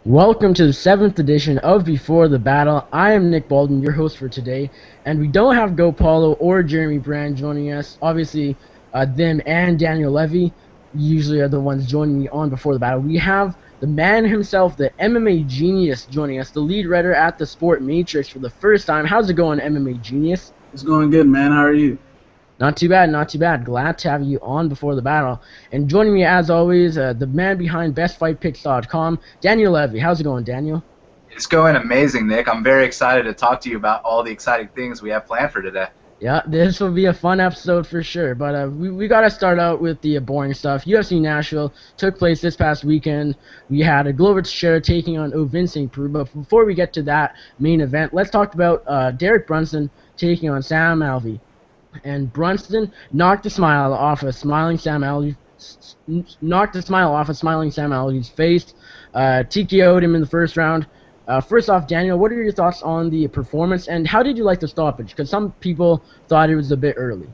Welcome to the 7th edition of Before the Battle. I am Nick Baldwin, your host for today, and we don't have Go Paolo or Jeremy Brand joining us. Obviously, them and Daniel Levi usually are the ones joining me on Before the Battle. We have the man himself, the MMA genius, joining us, the lead writer at the Sport Matrix for the first time. How's it going, MMA genius? It's going good, man. How are you? Not too bad, not too bad. Glad to have you on Before the Battle. And joining me, as always, the man behind BestFightPicks.com, Daniel Levi. How's it going, Daniel? It's going amazing, Nick. I'm very excited to talk to you about all the exciting things we have planned for today. Yeah, this will be a fun episode for sure. But we got to start out with the boring stuff. UFC Nashville took place this past weekend. We had a Glover Teixeira taking on Ovince Preux. But before we get to that main event, let's talk about Derek Brunson taking on Sam Alvey. And Brunson knocked the smile off of smiling Sam Alvey. Knocked the smile off of smiling Sam Alvey's face. TKO'd him in the first round. First off, Daniel, what are your thoughts on the performance, and how did you like the stoppage? Because some people thought it was a bit early.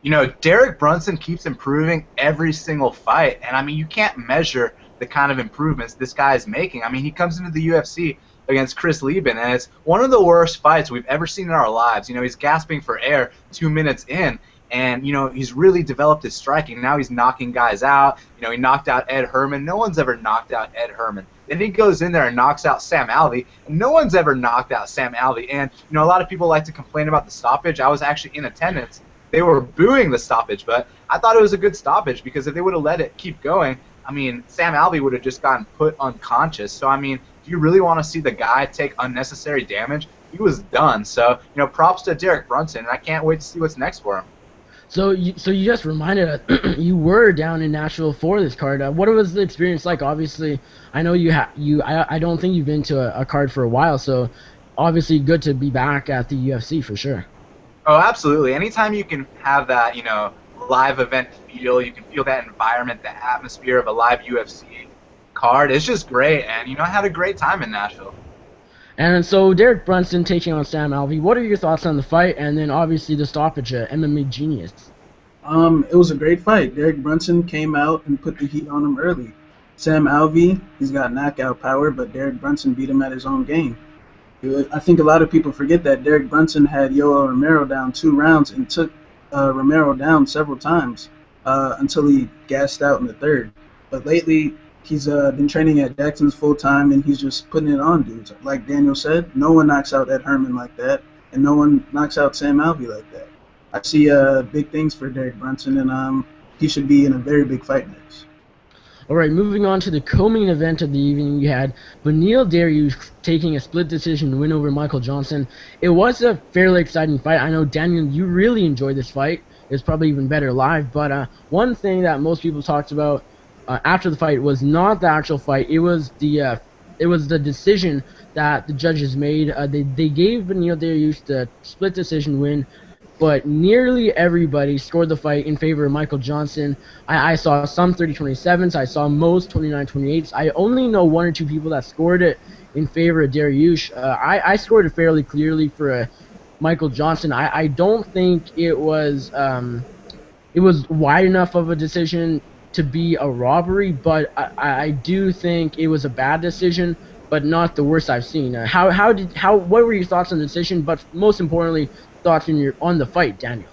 You know, Derek Brunson keeps improving every single fight, and I mean, you can't measure the kind of improvements this guy is making. I mean, he comes into the UFC against Chris Lieben, and it's one of the worst fights we've ever seen in our lives. You know, he's gasping for air 2 minutes in, and, you know, he's really developed his striking. Now he's knocking guys out. You know, he knocked out Ed Herman. No one's ever knocked out Ed Herman. Then he goes in there and knocks out Sam Alvey, and no one's ever knocked out Sam Alvey. And, you know, a lot of people like to complain about the stoppage. I was actually in attendance. They were booing the stoppage, but I thought it was a good stoppage because if they would have let it keep going, I mean, Sam Alvey would have just gotten put unconscious. So, I mean, if you really want to see the guy take unnecessary damage, he was done. So, you know, props to Derek Brunson, and I can't wait to see what's next for him. So you just reminded us you were down in Nashville for this card. What was the experience like? Obviously, I know I don't think you've been to a card for a while, so obviously good to be back at the UFC for sure. Oh, absolutely. Anytime you can have that, you know, live event feel, you can feel that environment, the atmosphere of a live UFC card. It's just great, and you know, I had a great time in Nashville. And so Derek Brunson taking on Sam Alvey. What are your thoughts on the fight? And then obviously the stoppage, MMA genius. It was a great fight. Derek Brunson came out and put the heat on him early. Sam Alvey, he's got knockout power, but Derek Brunson beat him at his own game. I think a lot of people forget that Derek Brunson had Yoel Romero down 2 rounds and took Romero down several times until he gassed out in the third. But lately, he's been training at Jackson's full time, and he's just putting it on dudes. Like Daniel said, no one knocks out Ed Herman like that, and no one knocks out Sam Alvey like that. I see big things for Derek Brunson, and he should be in a very big fight next. All right, moving on to the co-main event of the evening, you had Dariush taking a split decision win over Michael Johnson. It was a fairly exciting fight. I know, Daniel, you really enjoyed this fight. It was probably even better live, but one thing that most people talked about after the fight was not the actual fight. It was the decision that the judges made. They gave Dariush the split decision win, but nearly everybody scored the fight in favor of Michael Johnson. I saw some 30-27s. I saw most 29-28s. I only know one or two people that scored it in favor of Dariush. I scored it fairly clearly for Michael Johnson. I don't think it was wide enough of a decision to be a robbery, but I do think it was a bad decision, but not the worst I've seen. What were your thoughts on the decision? But most importantly, thoughts on the fight, Daniel?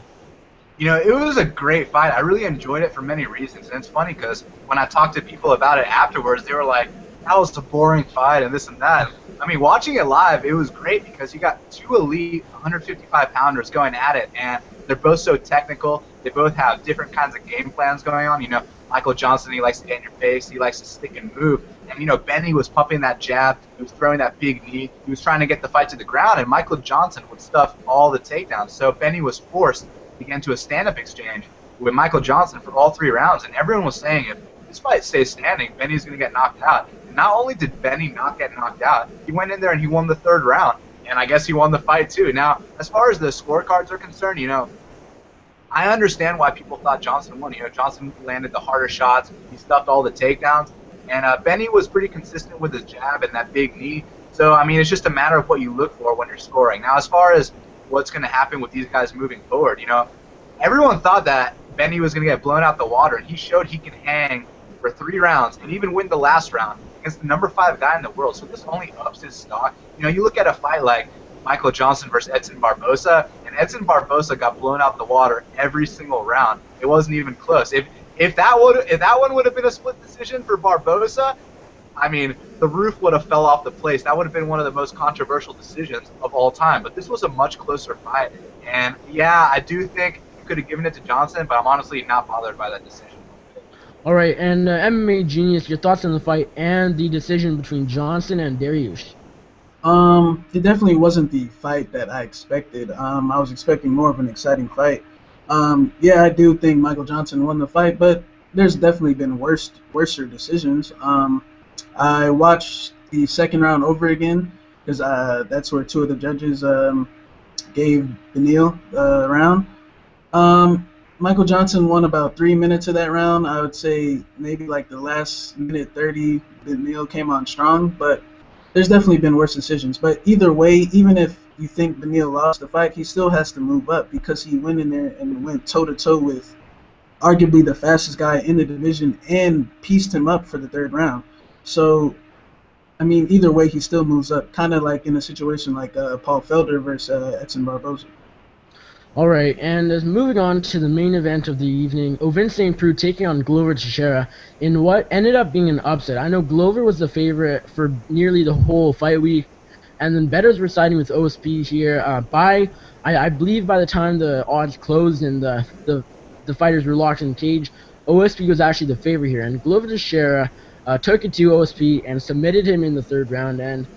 You know, it was a great fight. I really enjoyed it for many reasons. And it's funny because when I talked to people about it afterwards, they were like, that was a boring fight and this and that. I mean, watching it live, it was great because you got two elite 155-pounders going at it, and they're both so technical. They both have different kinds of game plans going on. You know, Michael Johnson, he likes to get in your face. He likes to stick and move. And, you know, Benny was pumping that jab. He was throwing that big knee. He was trying to get the fight to the ground, and Michael Johnson would stuff all the takedowns. So Benny was forced to get into a stand-up exchange with Michael Johnson for all 3 rounds. And everyone was saying if this fight stays standing, Benny's going to get knocked out. And not only did Benny not get knocked out, he went in there and he won the 3rd round. And I guess he won the fight too. Now, as far as the scorecards are concerned, you know, I understand why people thought Johnson won. You know, Johnson landed the harder shots. He stuffed all the takedowns. And Benny was pretty consistent with his jab and that big knee. So, I mean, it's just a matter of what you look for when you're scoring. Now, as far as what's going to happen with these guys moving forward, you know, everyone thought that Benny was going to get blown out the water, and he showed he can hang for 3 rounds and even win the last round against the #5 guy in the world. So this only ups his stock. You know, you look at a fight like Michael Johnson versus Edson Barboza, and Edson Barboza got blown out the water every single round. It wasn't even close. If that one would have been a split decision for Barboza, I mean, the roof would have fell off the place. That would have been one of the most controversial decisions of all time. But this was a much closer fight. And, yeah, I do think you could have given it to Johnson, but I'm honestly not bothered by that decision. All right, and MMA Genius, your thoughts on the fight and the decision between Johnson and Dariush? It definitely wasn't the fight that I expected. I was expecting more of an exciting fight. Yeah, I do think Michael Johnson won the fight, but there's definitely been worser decisions. I watched the second round over again because that's where two of the judges gave Daniel the round. Michael Johnson won about 3 minutes of that round. I would say maybe like the last minute 30, Daniel came on strong, but there's definitely been worse decisions. But either way, even if you think Daniel lost the fight, he still has to move up because he went in there and went toe-to-toe with arguably the fastest guy in the division and pieced him up for the third round. So, I mean, either way, he still moves up, kind of like in a situation like Paul Felder versus Edson Barboza. All right, and moving on to the main event of the evening, Ovin St. Preux taking on Glover Teixeira in what ended up being an upset. I know Glover was the favorite for nearly the whole fight week, and then bettors were siding with OSP here. I believe by the time the odds closed and the fighters were locked in the cage, OSP was actually the favorite here, and Glover Teixeira took it to OSP and submitted him in the third round. And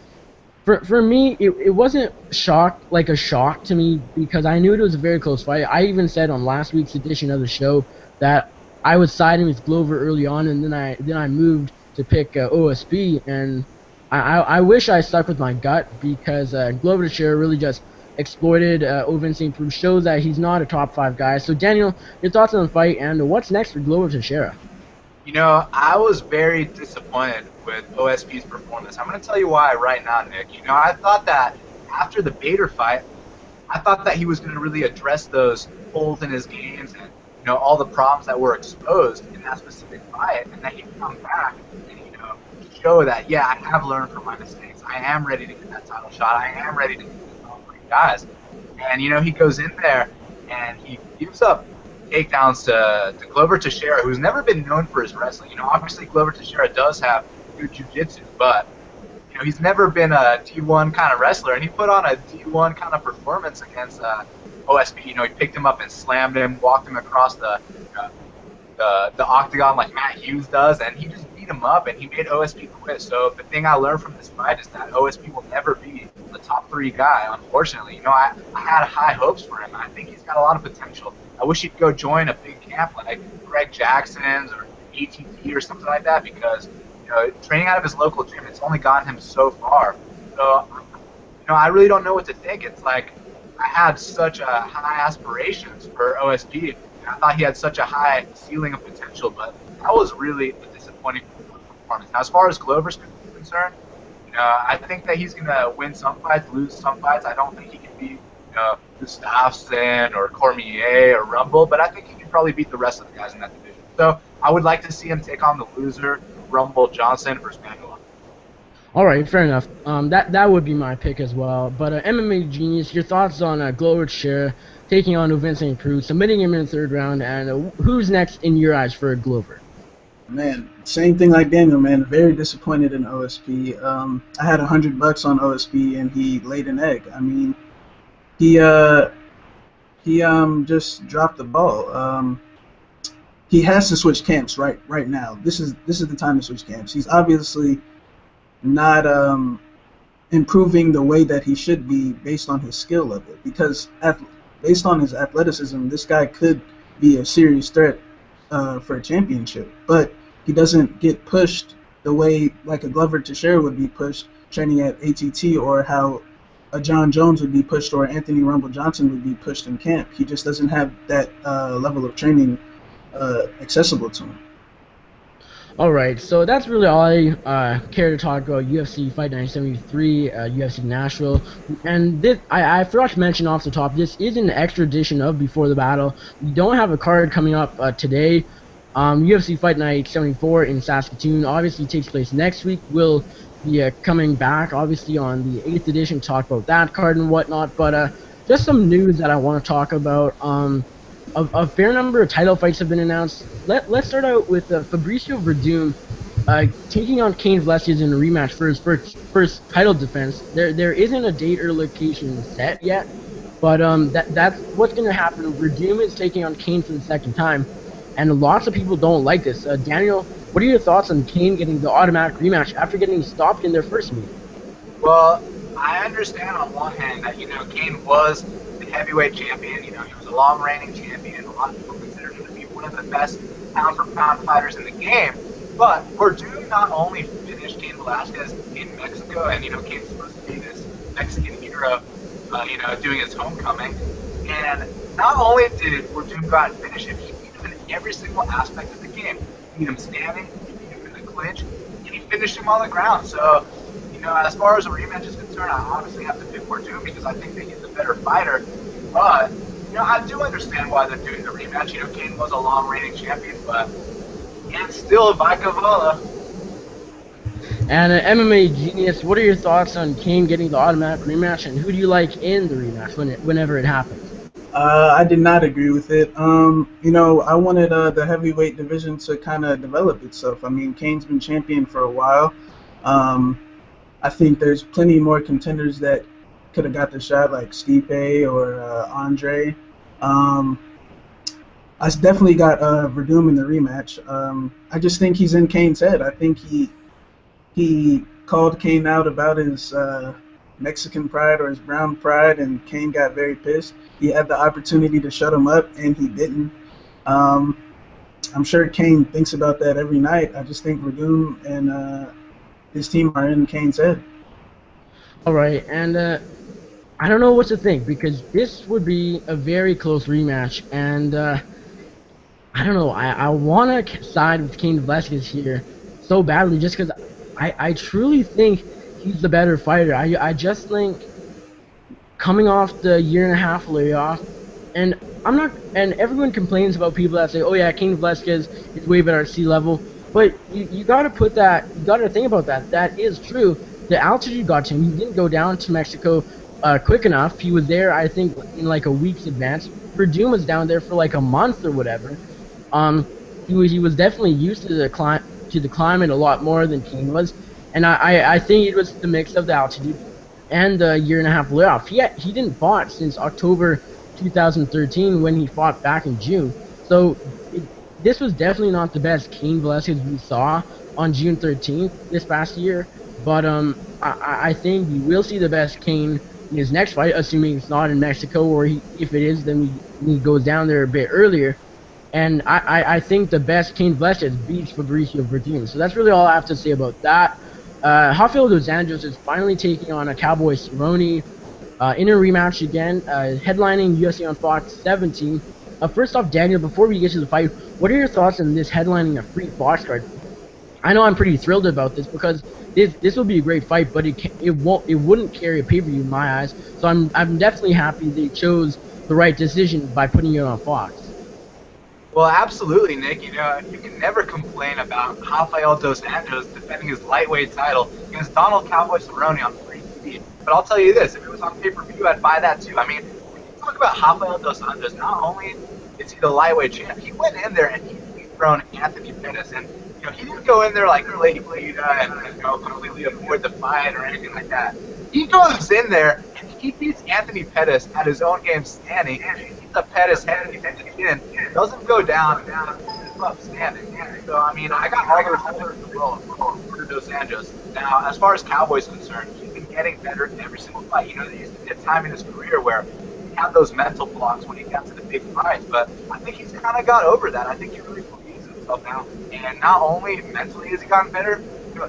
for me, it wasn't a shock to me because I knew it was a very close fight. I even said on last week's edition of the show that I was siding with Glover early on, and then I moved to pick OSP, and I wish I stuck with my gut because Glover Teixeira really just exploited Ovin St. Preux, shows that he's not a top 5 guy. So Daniel, your thoughts on the fight and what's next for Glover Teixeira? You know, I was very disappointed with OSP's performance. I'm going to tell you why right now, Nick. You know, I thought that after the Bader fight, I thought that he was going to really address those holes in his games and, you know, all the problems that were exposed in that specific fight, and that he'd come back and, you know, show that, yeah, I have learned from my mistakes. I am ready to get that title shot. I am ready to get the top 3 guys. And, you know, he goes in there and he gives up takedowns to Glover Teixeira, who's never been known for his wrestling. You know, obviously Glover Teixeira does have good jiu-jitsu, but, you know, he's never been a D1 kind of wrestler, and he put on a D1 kind of performance against OSP. You know, he picked him up and slammed him, walked him across the octagon like Matt Hughes does, and he just beat him up, and he made OSP quit. So the thing I learned from this fight is that OSP will never be the top 3 guy, unfortunately. You know, I had high hopes for him. I think he's got a lot of potential. I wish he'd go join a big camp like Greg Jackson's or ATT or something like that, because, you know, training out of his local gym, it's only gotten him so far. So, you know, I really don't know what to think. It's like I had such high aspirations for OSP. I thought he had such a high ceiling of potential, but that was really a disappointing performance. Now, as far as Glover's concerned, you know, I think that he's going to win some fights, lose some fights. I don't think he can be, you know, Gustafsson or Cormier or Rumble, but I think he can probably beat the rest of the guys in that division. So I would like to see him take on the loser, Rumble Johnson versus Manuel. All right, fair enough. That would be my pick as well. But MMA Genius, your thoughts on Glover Teixeira taking on Ovin St. Preux, submitting him in the third round, and who's next in your eyes for Glover? Man, same thing like Daniel, man. Very disappointed in OSP. I had $100 on OSP, and he laid an egg. I mean, he just dropped the ball. He has to switch camps right now. This is the time to switch camps. He's obviously not improving the way that he should be based on his skill level, because based on his athleticism, this guy could be a serious threat for a championship, but he doesn't get pushed the way like a Glover Teixeira would be pushed training at ATT, or how a John Jones would be pushed, or Anthony Rumble Johnson would be pushed in camp. He just doesn't have that level of training accessible to him. All right, so that's really all I care to talk about UFC Fight Night 73, UFC Nashville. And this, I forgot to mention off the top, this is an extra edition of Before the Battle. We don't have a card coming up today, UFC Fight Night 74 in Saskatoon obviously takes place next week. We'll be coming back, obviously, on the 8th edition, talk about that card and whatnot. But just some news that I want to talk about. A fair number of title fights have been announced. Let's start out with Fabricio Verdum taking on Cain Velasquez in a rematch for his first title defense. There isn't a date or location set yet, but that's what's going to happen. Verdum is taking on Cain for the second time, and lots of people don't like this. Daniel, what are your thoughts on Cain getting the automatic rematch after getting stopped in their first meet? Well, I understand on one hand that, Cain was the heavyweight champion. He was a long reigning champion. A lot of people consider him to be one of the best pound-for-pound fighters in the game. But Verdum not only finished Cain Velasquez in Mexico, and, Cain's supposed to be this Mexican hero, doing his homecoming. And not only did Verdum go out and finish him, he beat him in every single aspect of the game. He beat him standing, he beat him in the clinch, and he finished him on the ground. So, as far as a rematch is concerned, I obviously have to pick Verdum because I think that he's the better fighter. But, I do understand why they're doing the rematch. Cain was a long reigning champion, but it's still by Cavallo. And MMA Genius, what are your thoughts on Cain getting the automatic rematch, and who do you like in the rematch whenever it happens? I did not agree with it. I wanted the heavyweight division to kind of develop itself. I mean, Cain's been champion for a while. I think there's plenty more contenders that could have got the shot, like Stipe or Andre. I definitely got Verdum in the rematch. I just think he's in Cain's head. I think he called Cain out about his Mexican pride or his brown pride, and Cain got very pissed. He had the opportunity to shut him up, and he didn't. I'm sure Cain thinks about that every night. I just think Verdum and his team are in Cain's head. All right, and I don't know what to think because this would be a very close rematch, and I don't know. I want to side with Cain Velasquez here so badly just because I truly think he's the better fighter. I just think coming off the year-and-a-half layoff, and everyone complains about people that say, oh yeah, Cain Velasquez is way better at sea level, but you gotta think about that. That is true. The altitude got to him. He didn't go down to Mexico quick enough. He was there, I think, in like a week's advance. Verdum was down there for like a month or whatever. He was definitely used to the climate a lot more than Cain was, and I think it was the mix of the altitude and the year-and-a-half layoff. He didn't fight since October 2013 when he fought back in June. So this was definitely not the best Cain Velasquez we saw on June 13th this past year. But I think we will see the best Cain in his next fight, assuming it's not in Mexico, or if it is, then he goes down there a bit earlier. And I think the best Cain Velasquez beats Fabricio Verdum. So that's really all I have to say about that. Rafael dos Anjos is finally taking on a Cowboy Cerrone in a rematch again, headlining UFC on Fox 17. First off, Daniel, before we get to the fight, what are your thoughts on this headlining a free Fox card? I know I'm pretty thrilled about this because this will be a great fight, but it wouldn't carry a pay-per-view in my eyes. So I'm definitely happy they chose the right decision by putting it on Fox. Well, absolutely, Nick. You can never complain about Rafael dos Anjos defending his lightweight title against Donald Cowboy Cerrone on free TV. But I'll tell you this, if it was on pay-per-view, I'd buy that too. I mean, when you talk about Rafael dos Anjos, not only is he the lightweight champ, he went in there and he dethroned Anthony Pettis. And, he didn't go in there like Clay Guida and completely avoid the fight or anything like that. He goes in there and he beats Anthony Pettis at his own game standing. The Pettis head in, doesn't go down, up standing. So, I mean, I got all the respect in the world for dos Anjos. Now, as far as Cowboy's concerned, he's been getting better in every single fight. There used to be a time in his career where he had those mental blocks when he got to the big fights, but I think he's kind of got over that. I think he really believes in himself now. And not only mentally has he gotten better,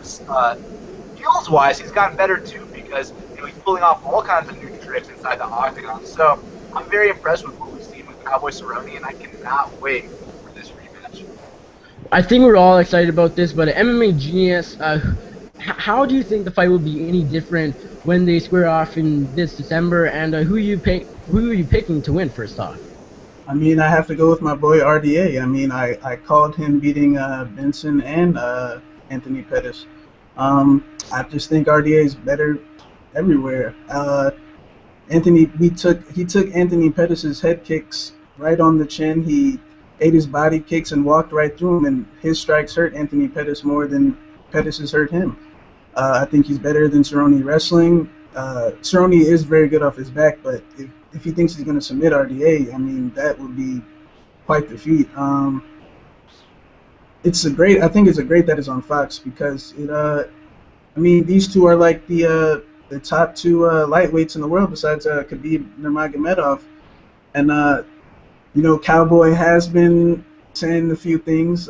skills-wise, he's gotten better too because he's pulling off all kinds of new tricks inside the octagon. So, I'm very impressed with what we've seen with Cowboy Cerrone, and I cannot wait for this rematch. I think we're all excited about this, but MMA Genius, how do you think the fight will be any different when they square off in this December? And who are you picking to win first off? I mean, I have to go with my boy RDA. I mean, I called him beating Benson and Anthony Pettis. I just think RDA is better everywhere. He took Anthony Pettis's head kicks right on the chin. He ate his body kicks and walked right through him, and his strikes hurt Anthony Pettis more than Pettis hurt him. I think he's better than Cerrone wrestling. Cerrone is very good off his back, but if he thinks he's going to submit RDA, I mean, that would be quite the feat. I think it's a great that it's on Fox because I mean, these two are like the top two lightweights in the world besides Khabib Nurmagomedov, and you know, Cowboy has been saying a few things,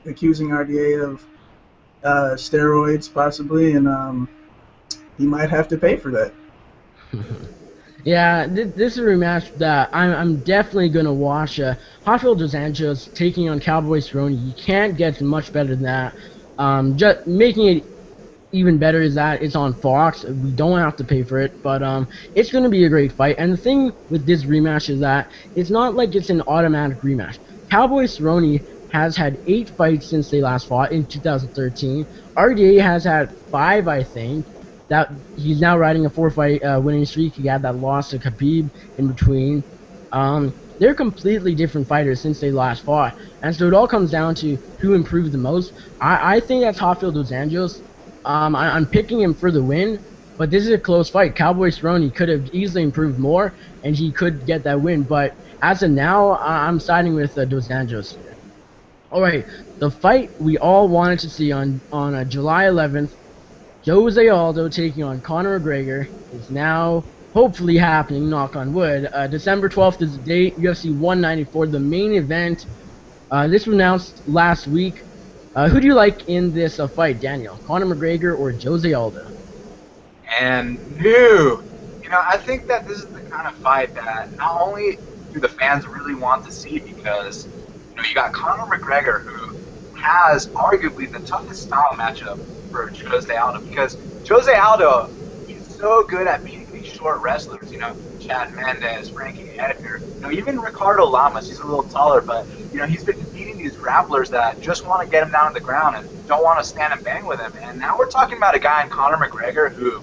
accusing RDA of steroids possibly, and he might have to pay for that. Yeah, this is a rematch that I'm definitely going to watch. Rafael dos Anjos taking on Cowboy Cerrone. You can't get much better than that. Just making it even better is that it's on Fox. We don't have to pay for it, but it's going to be a great fight. And the thing with this rematch is that it's not like it's an automatic rematch. Cowboy Cerrone has had 8 fights since they last fought in 2013. RDA has had 5, I think. That he's now riding a 4-fight winning streak. He had that loss to Khabib in between. They're completely different fighters since they last fought, and so it all comes down to who improved the most. I think that's Rafael dos Anjos. I'm picking him for the win, but this is a close fight. Cowboy Cerrone could have easily improved more, and he could get that win. But as of now, I'm siding with dos Anjos. All right, the fight we all wanted to see on July 11th. Jose Aldo taking on Conor McGregor is now hopefully happening, knock on wood. December 12th is the date, UFC 194, the main event. This was announced last week. Who do you like in this fight, Daniel? Conor McGregor or Jose Aldo? And you know, I think that this is the kind of fight that not only do the fans really want to see because, you know, you got Conor McGregor who has arguably the toughest style matchup for Jose Aldo because Jose Aldo, he's so good at beating these short wrestlers, you know, Chad Mendes, Frankie Edgar, you know, even Ricardo Lamas, he's a little taller, but, you know, he's been beating these grapplers that just want to get him down on the ground and don't want to stand and bang with him. And now we're talking about a guy in Conor McGregor who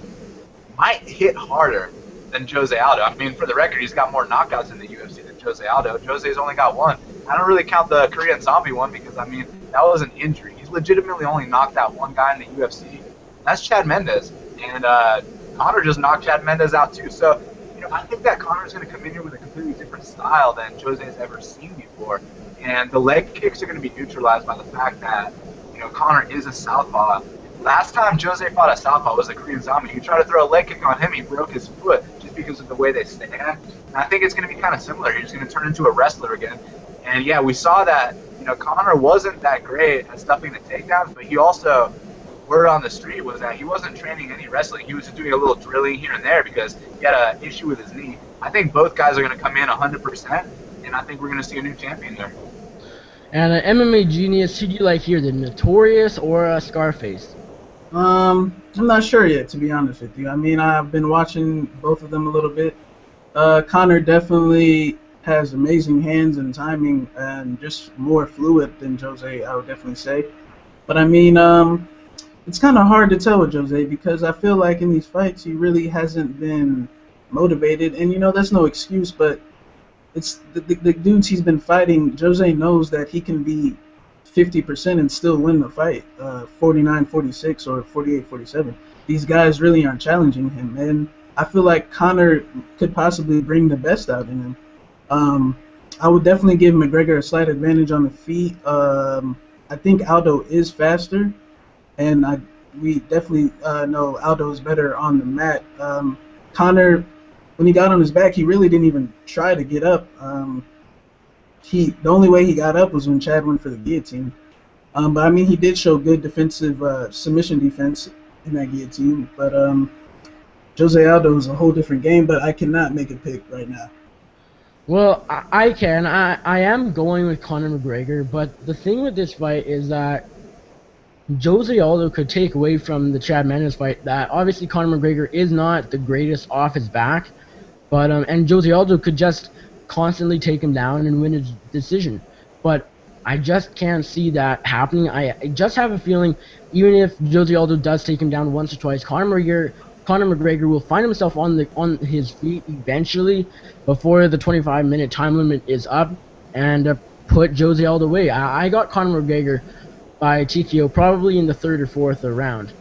might hit harder than Jose Aldo. I mean, for the record, he's got more knockouts in the UFC than Jose Aldo. Jose's only got 1. I don't really count the Korean Zombie one because, I mean, that was an injury. He's legitimately only knocked out 1 guy in the UFC. That's Chad Mendes. And Conor just knocked Chad Mendes out too. So, you know, I think that Conor's going to come in here with a completely different style than Jose's ever seen before. And the leg kicks are going to be neutralized by the fact that, you know, Conor is a southpaw. Last time Jose fought a southpaw was the Korean Zombie. You try to throw a leg kick on him, he broke his foot just because of the way they stand. And I think it's going to be kind of similar. He's going to turn into a wrestler again. And yeah, we saw that, you know, Conor wasn't that great at stuffing the takedowns, but he also, word on the street was that he wasn't training any wrestling. He was just doing a little drilling here and there because he had an issue with his knee. I think both guys are going to come in 100%, and I think we're going to see a new champion there. And MMA Genius, who do you like here, the Notorious or Scarface? I'm not sure yet, to be honest with you. I mean, I've been watching both of them a little bit. Conor definitely has amazing hands and timing and just more fluid than Jose, I would definitely say. But I mean, it's kind of hard to tell with Jose because I feel like in these fights he really hasn't been motivated. And, you know, that's no excuse, but it's the dudes he's been fighting, Jose knows that he can be 50% and still win the fight, 49-46 or 48-47. These guys really aren't challenging him, and I feel like Conor could possibly bring the best out in him. I would definitely give McGregor a slight advantage on the feet. I think Aldo is faster, and we definitely know Aldo is better on the mat. Conor, when he got on his back, he really didn't even try to get up. The only way he got up was when Chad went for the guillotine. But I mean, he did show good defensive submission defense in that guillotine. But Jose Aldo is a whole different game. But I cannot make a pick right now. Well, I can. I am going with Conor McGregor. But the thing with this fight is that Jose Aldo could take away from the Chad Mendes fight that obviously Conor McGregor is not the greatest off his back. But and Jose Aldo could just constantly take him down and win his decision. But I just can't see that happening. I just have a feeling, even if Jose Aldo does take him down once or twice, Conor McGregor will find himself on his feet eventually before the 25-minute time limit is up and put Jose Aldo away. I got Conor McGregor by TKO probably in the third or fourth round.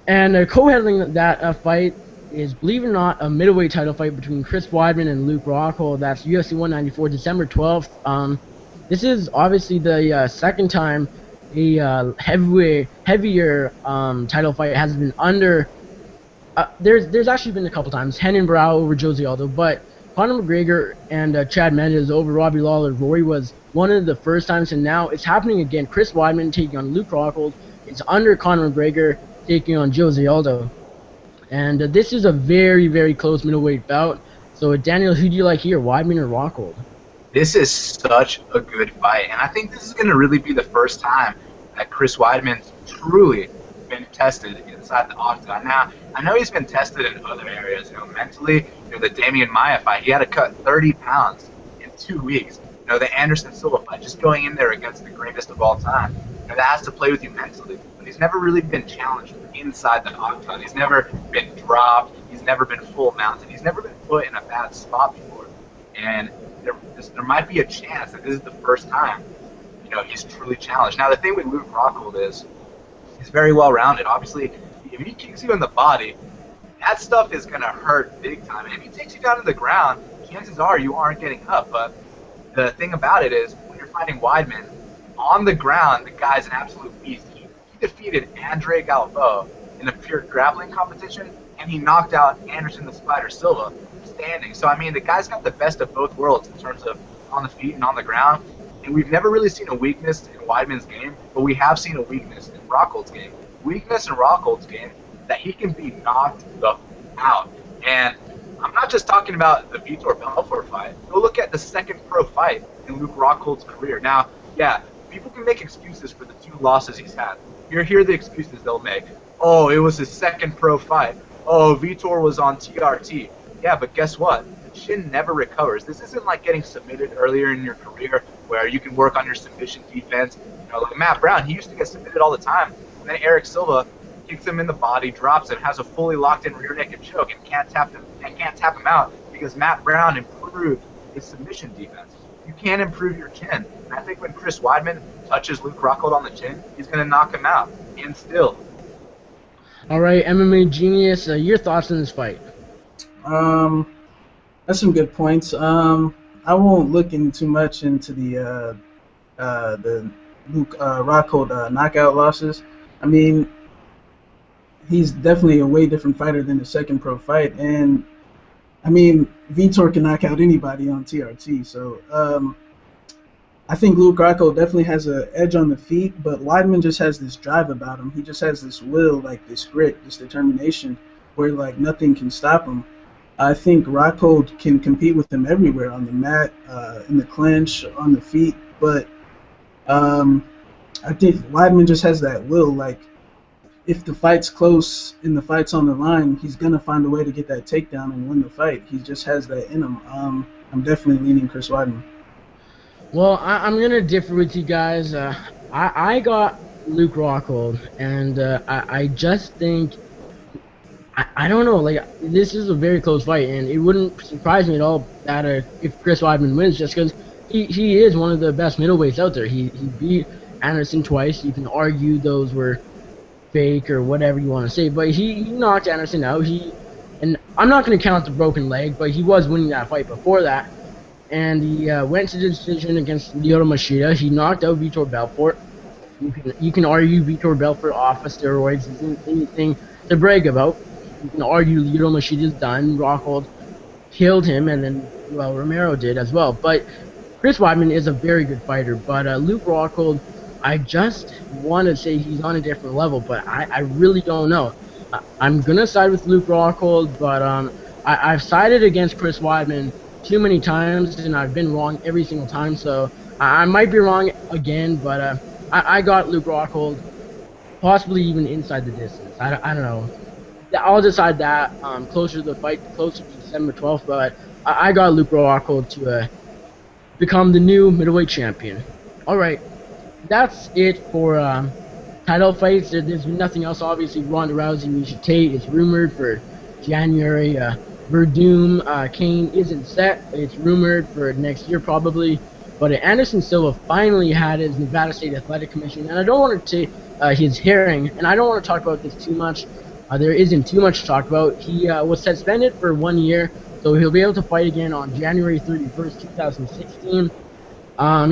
And co-handling that fight is, believe it or not, a middleweight title fight between Chris Weidman and Luke Rockhold. That's UFC 194, December 12th. This is obviously the second time a heavier title fight has been under. There's actually been a couple times, Henan Brow over Jose Aldo, but Conor McGregor and Chad Mendes over Robbie Lawler Rory was one of the first times, and now it's happening again. Chris Weidman taking on Luke Rockhold. It's under Conor McGregor taking on Jose Aldo. And this is a very, very close middleweight bout. So, Daniel, who do you like here, Weidman or Rockhold? This is such a good fight, and I think this is going to really be the first time that Chris Weidman's truly been tested inside the octagon. Now, I know he's been tested in other areas, mentally. The Damian Maia fight, he had to cut 30 pounds in 2 weeks. The Anderson Silva fight, just going in there against the greatest of all time. That has to play with you mentally. But he's never really been challenged inside the octagon. He's never been dropped. He's never been full mounted. He's never been put in a bad spot before. And there might be a chance that this is the first time, he's truly challenged. Now, the thing with Luke Rockhold is he's very well-rounded. Obviously, if he kicks you in the body, that stuff is going to hurt big time. And if he takes you down to the ground, chances are you aren't getting up. But the thing about it is, when you're fighting Weidman, on the ground, the guy's an absolute beast. He defeated Andre Galvao in a pure grappling competition, and he knocked out Anderson the Spider Silva standing. So, the guy's got the best of both worlds in terms of on the feet and on the ground. And we've never really seen a weakness in Weidman's game, but we have seen a weakness in Rockhold's game. Weakness in Rockhold's game, that he can be knocked the out. And I'm not just talking about the Vitor Belfort fight. Go look at the second pro fight in Luke Rockhold's career. Now, yeah, people can make excuses for the 2 losses he's had. Here are the excuses they'll make. Oh, it was his second pro fight. Oh, Vitor was on TRT. Yeah, but guess what? The chin never recovers. This isn't like getting submitted earlier in your career where you can work on your submission defense. Like Matt Brown, he used to get submitted all the time. And then Eric Silva kicks him in the body, drops him, has a fully locked-in rear naked choke, and can't tap him out because Matt Brown improved his submission defense. You can't improve your chin. And I think when Chris Weidman touches Luke Rockhold on the chin, he's going to knock him out. And still. All right, MMA Genius, your thoughts on this fight? That's some good points. I won't look too much into the Luke Rockhold knockout losses. He's definitely a way different fighter than the second pro fight, and Vitor can knock out anybody on TRT. So I think Luke Rockhold definitely has an edge on the feet, but Weidman just has this drive about him. He just has this will, like this grit, this determination, where nothing can stop him. I think Rockhold can compete with him everywhere, on the mat, in the clinch, on the feet, but I think Weidman just has that will. If the fight's close and the fight's on the line, he's going to find a way to get that takedown and win the fight. He just has that in him. I'm definitely leaning Chris Weidman. Well, I'm going to differ with you guys. I got Luke Rockhold, and I just think, I don't know, this is a very close fight, and it wouldn't surprise me at all that if Chris Weidman wins, just because he is one of the best middleweights out there. He beat Anderson twice. You can argue those were fake or whatever you want to say, but he knocked Anderson out. And I'm not going to count the broken leg, but he was winning that fight before that. And he went to the decision against Lyoto Machida. He knocked out Vitor Belfort. You can argue Vitor Belfort off of steroids isn't anything to brag about. You can argue Lyoto Machida's done. Rockhold killed him, and then Romero did as well. But Chris Weidman is a very good fighter. But Luke Rockhold, I just want to say he's on a different level, but I really don't know. I'm going to side with Luke Rockhold, but I've sided against Chris Weidman too many times, and I've been wrong every single time, so I might be wrong again, but I got Luke Rockhold, possibly even inside the distance. I don't know. I'll decide that closer to the fight, closer to the December 12th, but I got Luke Rockhold to become the new middleweight champion. All right, that's it for title fights. There's nothing else. Obviously, Ronda Rousey, Miesha Tate is rumored for January. Verdum, Kane isn't set. It's rumored for next year probably. But Anderson Silva finally had his Nevada State Athletic Commission, and I don't want to his hearing, and I don't want to talk about this too much. There isn't too much to talk about. He was suspended for 1 year, so he'll be able to fight again on January 31st, 2016.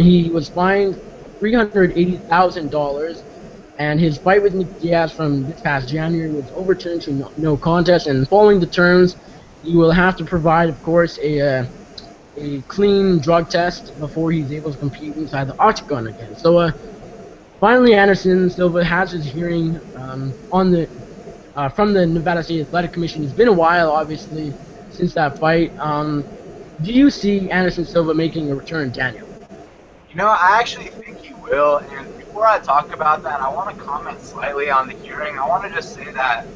He was fined $380,000, and his fight with Nick Diaz from this past January was overturned to no contest. And following the terms, he will have to provide, of course, a clean drug test before he's able to compete inside the octagon again. So finally, Anderson Silva has his hearing on the from the Nevada State Athletic Commission. It's been a while, obviously, since that fight. Do you see Anderson Silva making a return, Daniel? You know, I actually think he will, and before I talk about that, I want to comment slightly on the hearing. I want to just say that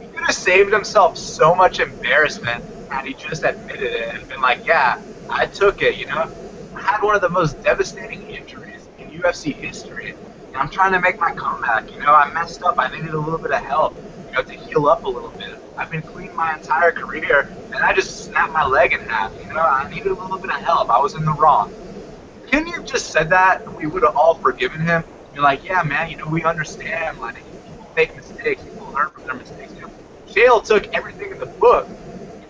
he could have saved himself so much embarrassment had he just admitted it and been like, yeah, I took it, you know? I had one of the most devastating injuries in UFC history, and I'm trying to make my comeback, you know? I messed up. I needed a little bit of help, you know, to heal up a little bit. I've been clean my entire career, and I just snapped my leg in half, you know? I needed a little bit of help. I was in the wrong. Couldn't you have just said that? We would have all forgiven him. You're like, yeah, man, you know, we understand. Like, people make mistakes. People learn from their mistakes. You know, Chael took everything in the book.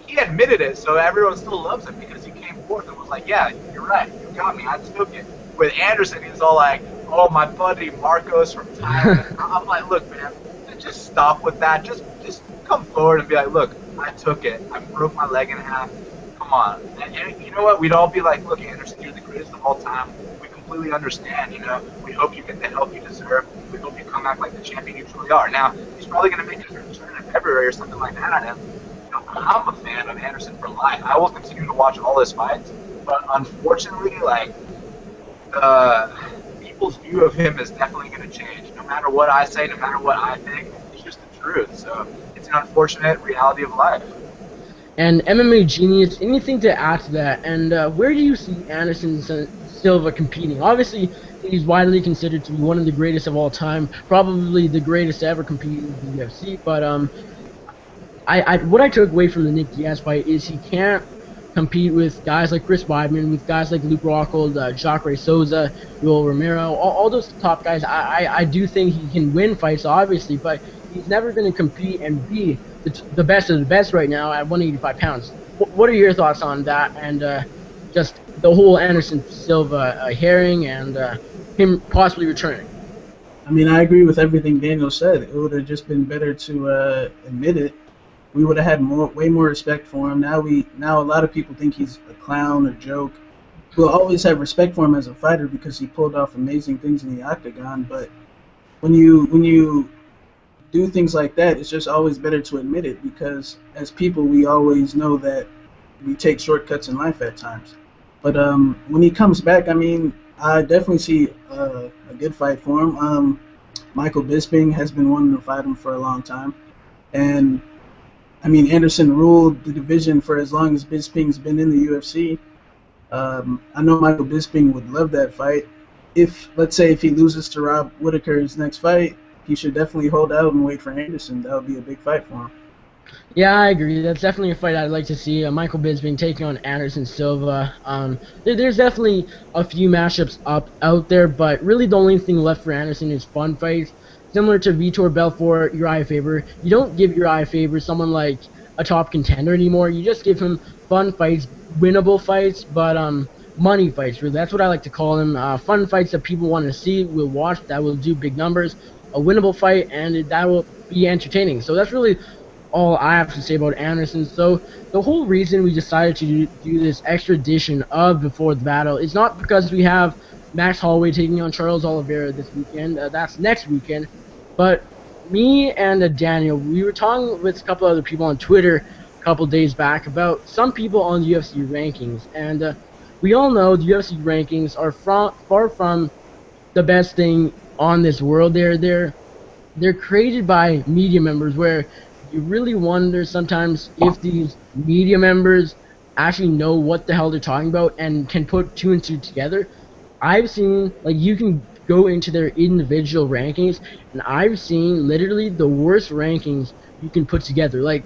He admitted it, so everyone still loves him because he came forth and was like, yeah, you're right. You got me. I took it. With Anderson, he's all like, oh, my buddy Marcos from Thailand. I'm like, look, man, just stop with that. Just come forward and be like, look, I took it. I broke my leg in half. Come on. And you know what? We'd all be like, look, Anderson, you're the greatest of all time. We completely understand, you know. We hope you get the help you deserve. We hope you come back like the champion you truly are. Now, he's probably going to make his return in February or something like that. And, you know, I'm a fan of Anderson for life. I will continue to watch all his fights. But unfortunately, like, people's view of him is definitely going to change. No matter what I say, no matter what I think, it's just the truth. So it's an unfortunate reality of life. And MMA Genius, anything to add to that? And where do you see Anderson Silva competing? Obviously, he's widely considered to be one of the greatest of all time, probably the greatest to ever compete in the UFC. But what I took away from the Nick Diaz fight is he can't compete with guys like Chris Weidman, with guys like Luke Rockhold, Jacare Souza, Yoel Romero, all those top guys. I do think he can win fights, obviously, but he's never going to compete and be the best of the best right now at 185 pounds. What are your thoughts on that and just the whole Anderson Silva hearing and him possibly returning? I mean, I agree with everything Daniel said. It would have just been better to admit it. We would have had way more respect for him. Now a lot of people think he's a clown, a joke. We'll always have respect for him as a fighter because he pulled off amazing things in the octagon. But when you do things like that, it's just always better to admit it because as people, we always know that we take shortcuts in life at times. But when he comes back, I mean, I definitely see a good fight for him. Michael Bisping has been wanting to fight him for a long time. And, I mean, Anderson ruled the division for as long as Bisping's been in the UFC. I know Michael Bisping would love that fight. Let's say if he loses to Rob Whittaker's next fight, he should definitely hold out and wait for Anderson. That would be a big fight for him. Yeah, I agree. That's definitely a fight I'd like to see. Michael Bisping taking on Anderson Silva. There's definitely a few matchups out there, but really the only thing left for Anderson is fun fights. Similar to Vitor Belfort, Uriah Faber. You don't give Uriah Faber someone like a top contender anymore. You just give him fun fights, winnable fights, but money fights, really. That's what I like to call them. Fun fights that people want to see, will watch, that will do big numbers. A winnable fight, and that will be entertaining. So that's really all I have to say about Anderson. So the whole reason we decided to do this extra edition of Before the Battle is not because we have Max Holloway taking on Charles Oliveira this weekend. That's next weekend. But me and Daniel, we were talking with a couple other people on Twitter a couple days back about some people on the UFC rankings. And we all know the UFC rankings are far from the best thing on this world. They're created by media members where you really wonder sometimes if these media members actually know what the hell they're talking about and can put two and two together. I've seen, like, you can go into their individual rankings, and I've seen literally the worst rankings you can put together. Like,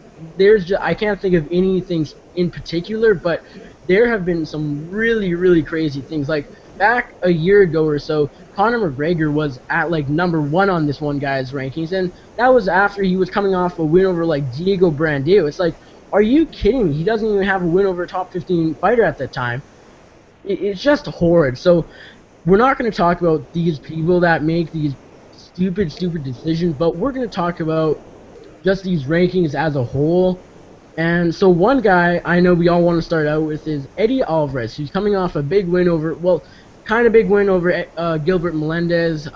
I can't think of anything in particular, but there have been some really, really crazy things. Like, back a year ago or so, Conor McGregor was at, like, #1 on this one guy's rankings, and that was after he was coming off a win over, like, Diego Brandao. It's like, are you kidding me? He doesn't even have a win over a top 15 fighter at that time. It's just horrid. So we're not going to talk about these people that make these stupid, stupid decisions, but we're going to talk about just these rankings as a whole. And so one guy I know we all want to start out with is Eddie Alvarez, who's coming off a big win over, well, kind of big win over Gilbert Melendez,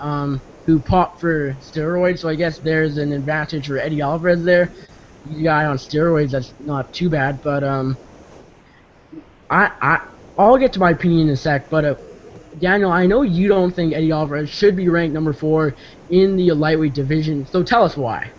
who popped for steroids. So I guess there's an advantage for Eddie Alvarez there. The guy on steroids, that's not too bad. But I'll get to my opinion in a sec. But Daniel, I know you don't think Eddie Alvarez should be ranked #4 in the lightweight division. So tell us why.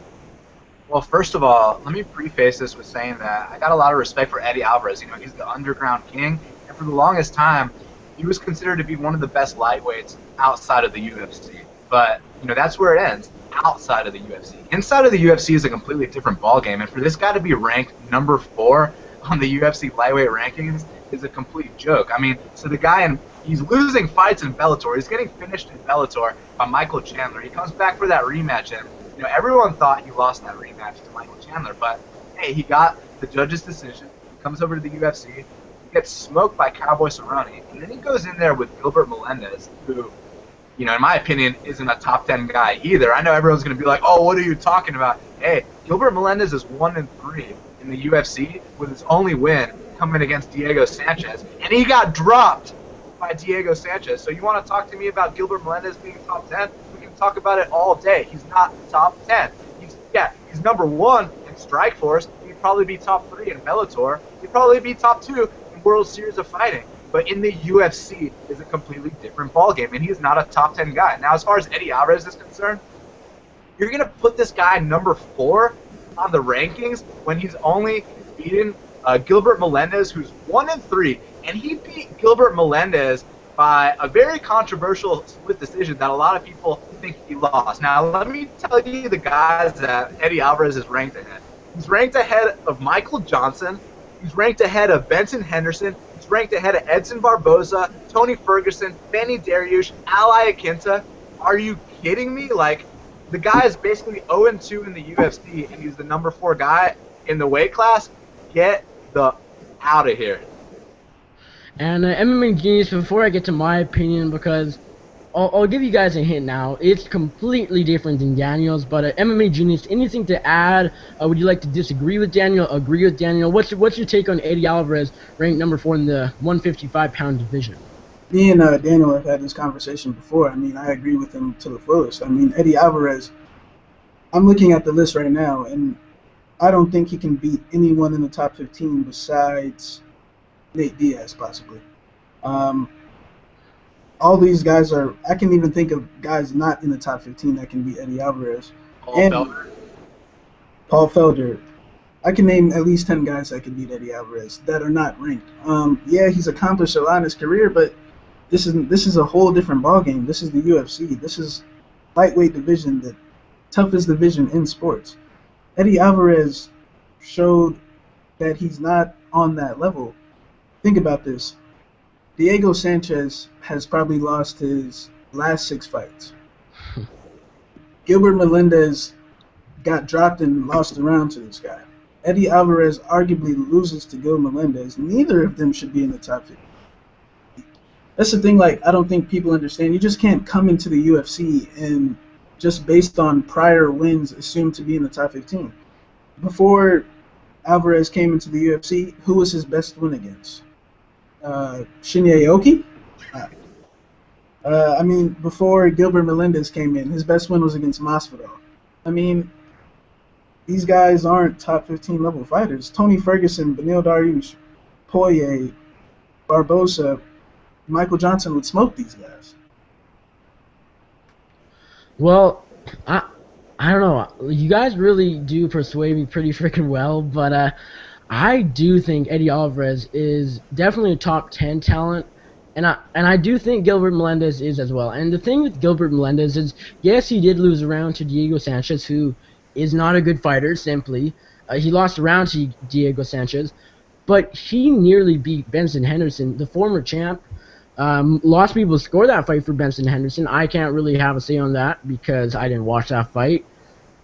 Well, first of all, let me preface this with saying that I got a lot of respect for Eddie Alvarez. You know, he's the underground king, and for the longest time, he was considered to be one of the best lightweights outside of the UFC. But, you know, that's where it ends, outside of the UFC. Inside of the UFC is a completely different ballgame, and for this guy to be ranked #4 on the UFC lightweight rankings is a complete joke. I mean, so the guy, he's losing fights in Bellator. He's getting finished in Bellator by Michael Chandler. He comes back for that rematch, and you know, everyone thought he lost that rematch to Michael Chandler, but hey, he got the judge's decision. He comes over to the UFC, he gets smoked by Cowboy Cerrone, and then he goes in there with Gilbert Melendez, who, you know, in my opinion, isn't a top 10 guy either. I know everyone's going to be like, oh, what are you talking about? Hey, Gilbert Melendez is 1-3 in the UFC with his only win coming against Diego Sanchez, and he got dropped by Diego Sanchez. So you want to talk to me about Gilbert Melendez being top 10? Talk about it all day. He's not top 10. He's #1 in Strikeforce. He'd probably be top 3 in Bellator. He'd probably be top 2 in World Series of Fighting. But in the UFC is a completely different ballgame, and he's not a top 10 guy. Now, as far as Eddie Alvarez is concerned, you're gonna put this guy #4 on the rankings when he's only beaten Gilbert Melendez, who's 1-3, and he beat Gilbert Melendez by a very controversial split decision that a lot of people think he lost. Now, let me tell you the guys that Eddie Alvarez is ranked ahead. He's ranked ahead of Michael Johnson. He's ranked ahead of Benson Henderson. He's ranked ahead of Edson Barboza, Tony Ferguson, Benny Dariush, Al Iaquinta. Are you kidding me? Like, the guy is basically 0-2 in the UFC, and he's the #4 guy in the weight class. Get the out of here. And MMA Genius, before I get to my opinion, because I'll give you guys a hint now. It's completely different than Daniel's, but MMA Genius, anything to add? Would you like to disagree with Daniel, agree with Daniel? What's your take on Eddie Alvarez, ranked #4 in the 155-pound division? Me and Daniel have had this conversation before. I mean, I agree with him to the fullest. I mean, Eddie Alvarez, I'm looking at the list right now, and I don't think he can beat anyone in the top 15 besides Nate Diaz, possibly. All these guys are, I can even think of guys not in the top 15 that can beat Eddie Alvarez. Paul Felder. I can name at least 10 guys that can beat Eddie Alvarez that are not ranked. Yeah, he's accomplished a lot in his career, but this is a whole different ballgame. This is the UFC. This is lightweight division, the toughest division in sports. Eddie Alvarez showed that he's not on that level. Think about this. Diego Sanchez has probably lost his last 6 fights. Gilbert Melendez got dropped and lost the round to this guy. Eddie Alvarez arguably loses to Gil Melendez. Neither of them should be in the top 50. That's the thing, like, I don't think people understand. You just can't come into the UFC and just based on prior wins assume to be in the top 15. Before Alvarez came into the UFC, who was his best win against? Shinya Aoki? I mean, before Gilbert Melendez came in, his best win was against Masvidal. I mean, these guys aren't top 15 level fighters. Tony Ferguson, Beneil Dariush, Poirier, Barboza, Michael Johnson would smoke these guys. Well, I don't know. You guys really do persuade me pretty freaking well, but I do think Eddie Alvarez is definitely a top 10 talent, and I do think Gilbert Melendez is as well. And the thing with Gilbert Melendez is, yes, he did lose a round to Diego Sanchez, who is not a good fighter. Simply, he lost a round to Diego Sanchez, but he nearly beat Benson Henderson, the former champ. Lots of people score that fight for Benson Henderson. I can't really have a say on that because I didn't watch that fight.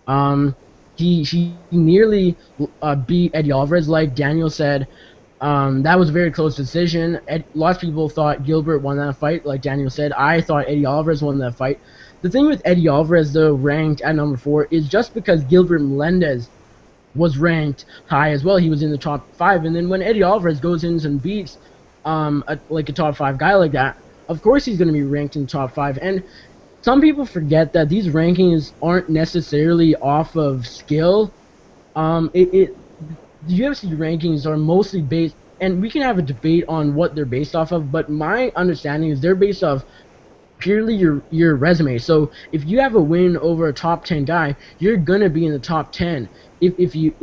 Um, he nearly beat Eddie Alvarez, like Daniel said. That was a very close decision. Lots of people thought Gilbert won that fight, like Daniel said. I thought Eddie Alvarez won that fight. The thing with Eddie Alvarez, though, ranked at number 4, is just because Gilbert Melendez was ranked high as well. He was in the top 5, and then when Eddie Alvarez goes in and beats like a top 5 guy like that, of course he's going to be ranked in the top 5. And some people forget that these rankings aren't necessarily off of skill. The UFC rankings are mostly based, and we can have a debate on what they're based off of, but my understanding is they're based off purely your resume. So if you have a win over a top 10 guy, you're gonna be in the top 10. If you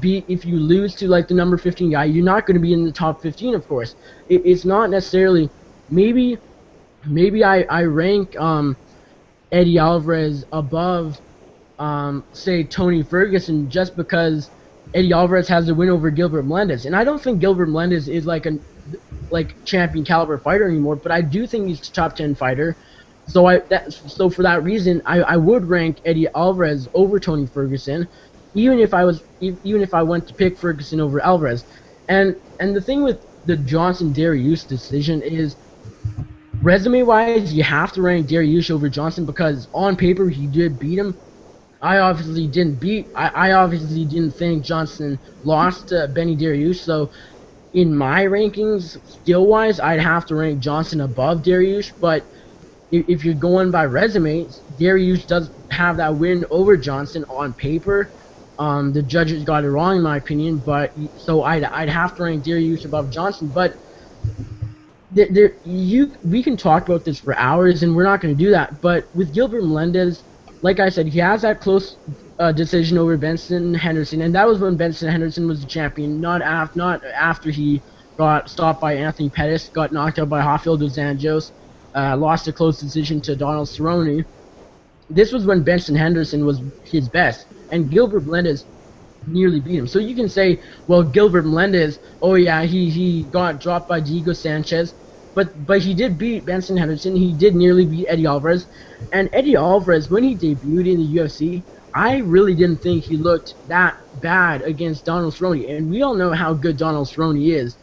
lose to like the number 15 guy, you're not gonna be in the top 15, of course. It's not necessarily maybe I rank Eddie Alvarez above say Tony Ferguson just because Eddie Alvarez has a win over Gilbert Melendez, and I don't think Gilbert Melendez is like champion caliber fighter anymore, but I do think he's a top 10 fighter. So for that reason, I would rank Eddie Alvarez over Tony Ferguson, even if I went to pick Ferguson over Alvarez. And the thing with the Johnson Dariush decision is, resume wise, you have to rank Dariush over Johnson because on paper he did beat him. I obviously didn't think Johnson lost to Benny Dariush, so in my rankings, skill-wise, I'd have to rank Johnson above Dariush, but if you're going by resumes, Dariush does have that win over Johnson on paper. The judges got it wrong, in my opinion, but so I'd have to rank Dariush above Johnson, but we can talk about this for hours, and we're not going to do that, but with Gilbert Melendez, like I said, he has that close decision over Benson Henderson, and that was when Benson Henderson was the champion, not after he got stopped by Anthony Pettis, got knocked out by Holyfield with Anjos, lost a close decision to Donald Cerrone. This was when Benson Henderson was his best, and Gilbert Melendez nearly beat him. So you can say, well, Gilbert Melendez, oh yeah, he got dropped by Diego Sanchez, but he did beat Benson Henderson. He did nearly beat Eddie Alvarez. And Eddie Alvarez, when he debuted in the UFC, I really didn't think he looked that bad against Donald Cerrone. And we all know how good Donald Cerrone is.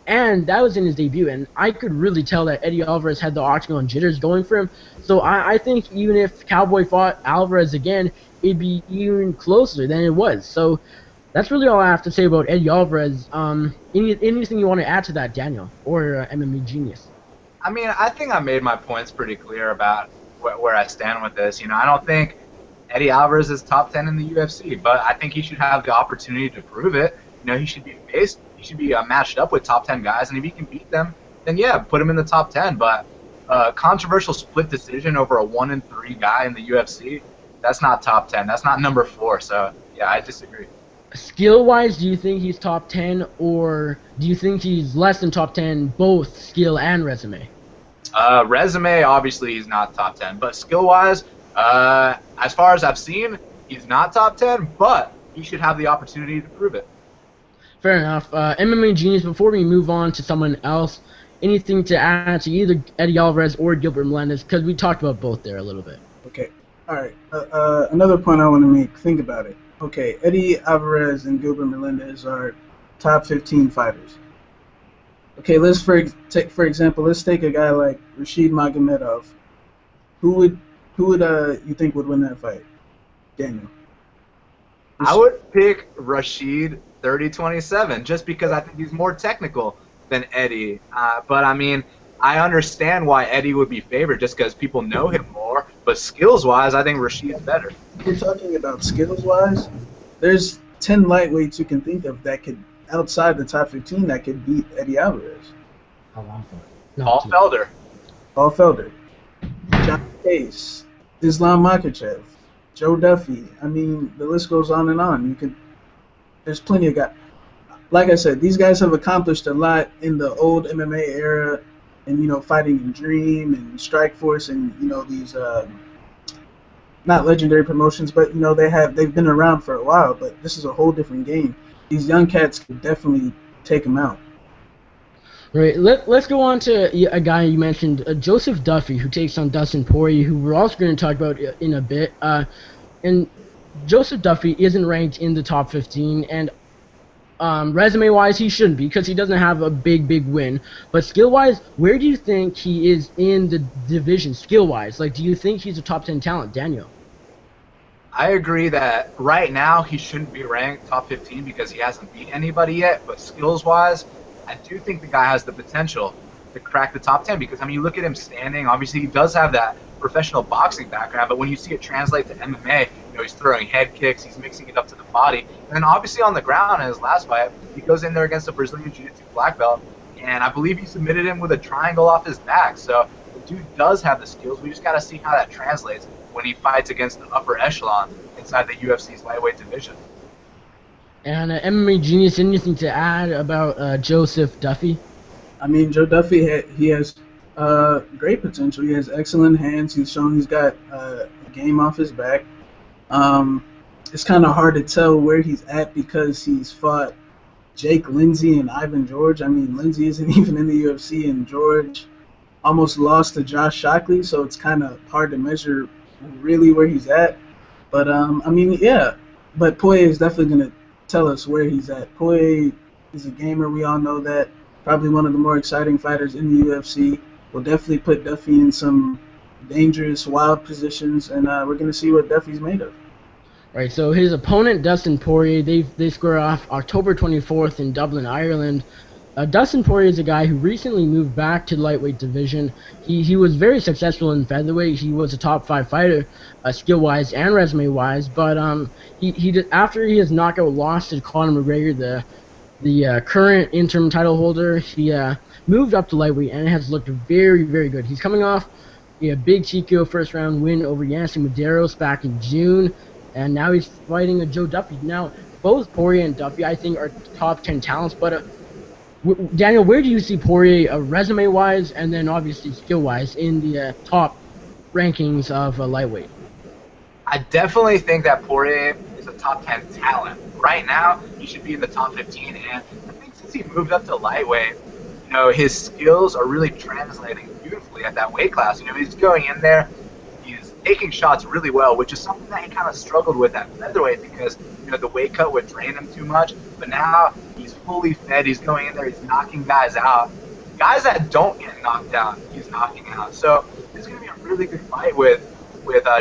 And that was in his debut. And I could really tell that Eddie Alvarez had the octagon jitters going for him. So I think even if Cowboy fought Alvarez again, it'd be even closer than it was. So that's really all I have to say about Eddie Alvarez. Anything you want to add to that, Daniel, or MMA Genius? I mean, I think I made my points pretty clear about where I stand with this. You know, I don't think Eddie Alvarez is top 10 in the UFC, but I think he should have the opportunity to prove it. You know, he should be faced, he should be matched up with top 10 guys, and if he can beat them, then yeah, put him in the top 10. But controversial split decision over a 1-3 guy in the UFC, that's not top 10. That's not number 4. So yeah, I disagree. Skill-wise, do you think he's top 10, or do you think he's less than top 10, both skill and resume? Resume, obviously, he's not top 10. But skill-wise, as far as I've seen, he's not top 10, but he should have the opportunity to prove it. Fair enough. MMA Genius, before we move on to someone else, anything to add to either Eddie Alvarez or Gilbert Melendez? Because we talked about both there a little bit. Okay. All right. Another point I want to make. Think about it. Okay, Eddie Alvarez and Gilbert Melendez are top 15 fighters. Okay, let's for example, let's take a guy like Rashid Magomedov. Who would you think would win that fight? Daniel. I would pick Rashid 30-27 just because I think he's more technical than Eddie. But I mean, I understand why Eddie would be favored just because people know him more. But skills-wise, I think Rashid's better. If we're talking about skills-wise, there's 10 lightweights you can think of that could, outside the top 15, that could beat Eddie Alvarez. How long for? Paul Felder. Paul Felder. John Case. Islam Makhachev. Joe Duffy. I mean, the list goes on and on. There's plenty of guys. Like I said, these guys have accomplished a lot in the old MMA era, and fighting in Dream and Strikeforce, and these not legendary promotions, but they've been around for a while. But this is a whole different game. These young cats could definitely take them out. Right. Let's go on to a guy you mentioned, Joseph Duffy, who takes on Dustin Poirier, who we're also going to talk about in a bit. And Joseph Duffy isn't ranked in the top 15, and resume-wise, he shouldn't be because he doesn't have a big win. But skill-wise, where do you think he is in the division, skill-wise? Like, do you think he's a top 10 talent, Daniel? I agree that right now he shouldn't be ranked top 15 because he hasn't beat anybody yet. But skills-wise, I do think the guy has the potential to crack the top 10 because, I mean, you look at him standing. Obviously, he does have that professional boxing background, but when you see it translate to MMA, he's throwing head kicks, he's mixing it up to the body. And then obviously on the ground in his last fight, he goes in there against a Brazilian Jiu-Jitsu black belt, and I believe he submitted him with a triangle off his back. So the dude does have the skills. We just got to see how that translates when he fights against the upper echelon inside the UFC's lightweight division. And MMA Genius, anything to add about Joseph Duffy? I mean, Joe Duffy, he has great potential. He has excellent hands. He's shown he's got a game off his back. It's kind of hard to tell where he's at because he's fought Jake Lindsay and Ivan George. I mean, Lindsay isn't even in the UFC, and George almost lost to Josh Shockley, so it's kind of hard to measure really where he's at. But, I mean, yeah. But Poirier is definitely going to tell us where he's at. Poirier is a gamer. We all know that. Probably one of the more exciting fighters in the UFC. We'll definitely put Duffy in some dangerous, wild positions, and we're going to see what Duffy's made of. Right, so his opponent, Dustin Poirier, they square off October 24th in Dublin, Ireland. Dustin Poirier is a guy who recently moved back to the lightweight division. He was very successful in featherweight. He was a top 5 fighter, skill-wise and resume-wise. But after his knockout loss to Conor McGregor, the current interim title holder, he moved up to lightweight and has looked very good. He's coming off a big TKO first-round win over Yancy Medeiros back in June, and now he's fighting a Joe Duffy. Now, both Poirier and Duffy, I think, are top 10 talents, but Daniel, where do you see Poirier resume-wise and then obviously skill-wise in the top rankings of lightweight? I definitely think that Poirier is a top 10 talent. Right now, he should be in the top 15, and I think since he moved up to lightweight, his skills are really translating beautifully at that weight class. He's going in there, he's taking shots really well, which is something that he kind of struggled with at featherweight because, the weight cut would drain him too much. But now he's fully fed, he's going in there, he's knocking guys out. Guys that don't get knocked out, he's knocking out. So this is going to be a really good fight with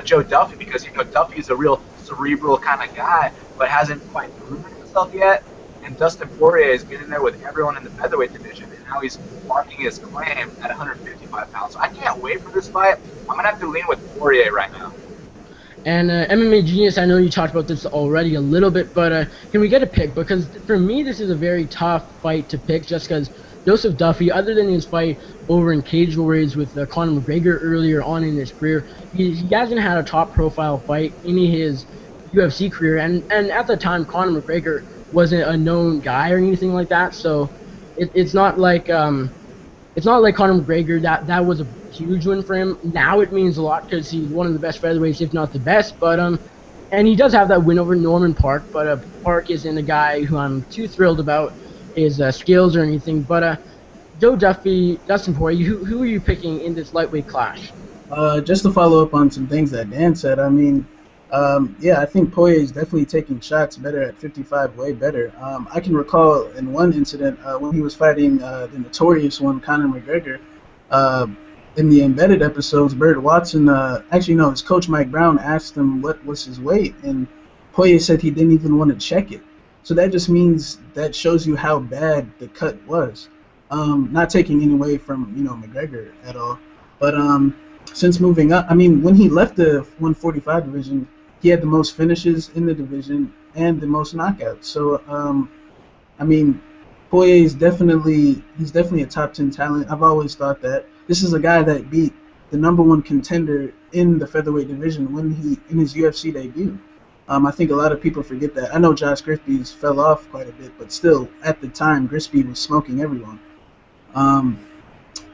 Joe Duffy because, Duffy is a real cerebral kind of guy, but hasn't quite proven himself yet. And Dustin Poirier is getting there with everyone in the featherweight division, and now he's marking his claim at 155 pounds. So I can't wait for this fight. I'm going to have to lean with Poirier right now. And MMA Genius, I know you talked about this already a little bit, but can we get a pick? Because for me, this is a very tough fight to pick just because Joseph Duffy, other than his fight over in Cage Warriors with Conor McGregor earlier on in his career, he hasn't had a top-profile fight in his UFC career. And at the time, Conor McGregor wasn't a known guy or anything like that, so it's not like Conor McGregor that was a huge win for him. Now it means a lot because he's one of the best featherweights, if not the best. But and he does have that win over Norman Park, but Park isn't a guy who I'm too thrilled about his skills or anything. But Joe Duffy, Dustin Poirier, who are you picking in this lightweight clash? Just to follow up on some things that Dan said, I mean, yeah, I think Poirier is definitely taking shots better at 55, way better. I can recall in one incident when he was fighting the notorious one, Conor McGregor, in the embedded episodes, Burt Watson, actually no, his coach Mike Brown asked him what was his weight, and Poirier said he didn't even want to check it. So that just means, that shows you how bad the cut was. Not taking any away from, McGregor at all. But since moving up, I mean, when he left the 145 division, he had the most finishes in the division and the most knockouts. So, I mean, Poirier is definitely a top 10 talent. I've always thought that. This is a guy that beat the #1 contender in the featherweight division in his UFC debut. I think a lot of people forget that. I know Josh Grispy's fell off quite a bit, but still, at the time, Grispy was smoking everyone.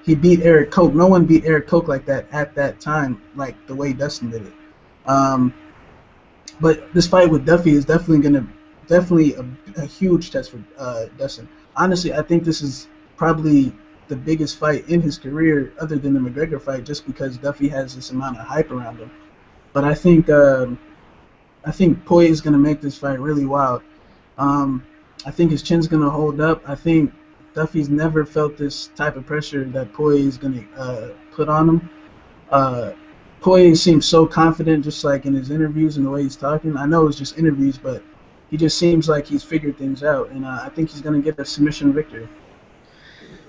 He beat Eric Koch. No one beat Eric Koch like that at that time, like the way Dustin did it. But this fight with Duffy is definitely a huge test for Dustin. Honestly, I think this is probably the biggest fight in his career, other than the McGregor fight, just because Duffy has this amount of hype around him. But I think Poirier is going to make this fight really wild. I think his chin's going to hold up. I think Duffy's never felt this type of pressure that Poirier is going to put on him. Poirier seems so confident, just like in his interviews and the way he's talking. I know it's just interviews, but he just seems like he's figured things out, and I think he's going to get a submission victory.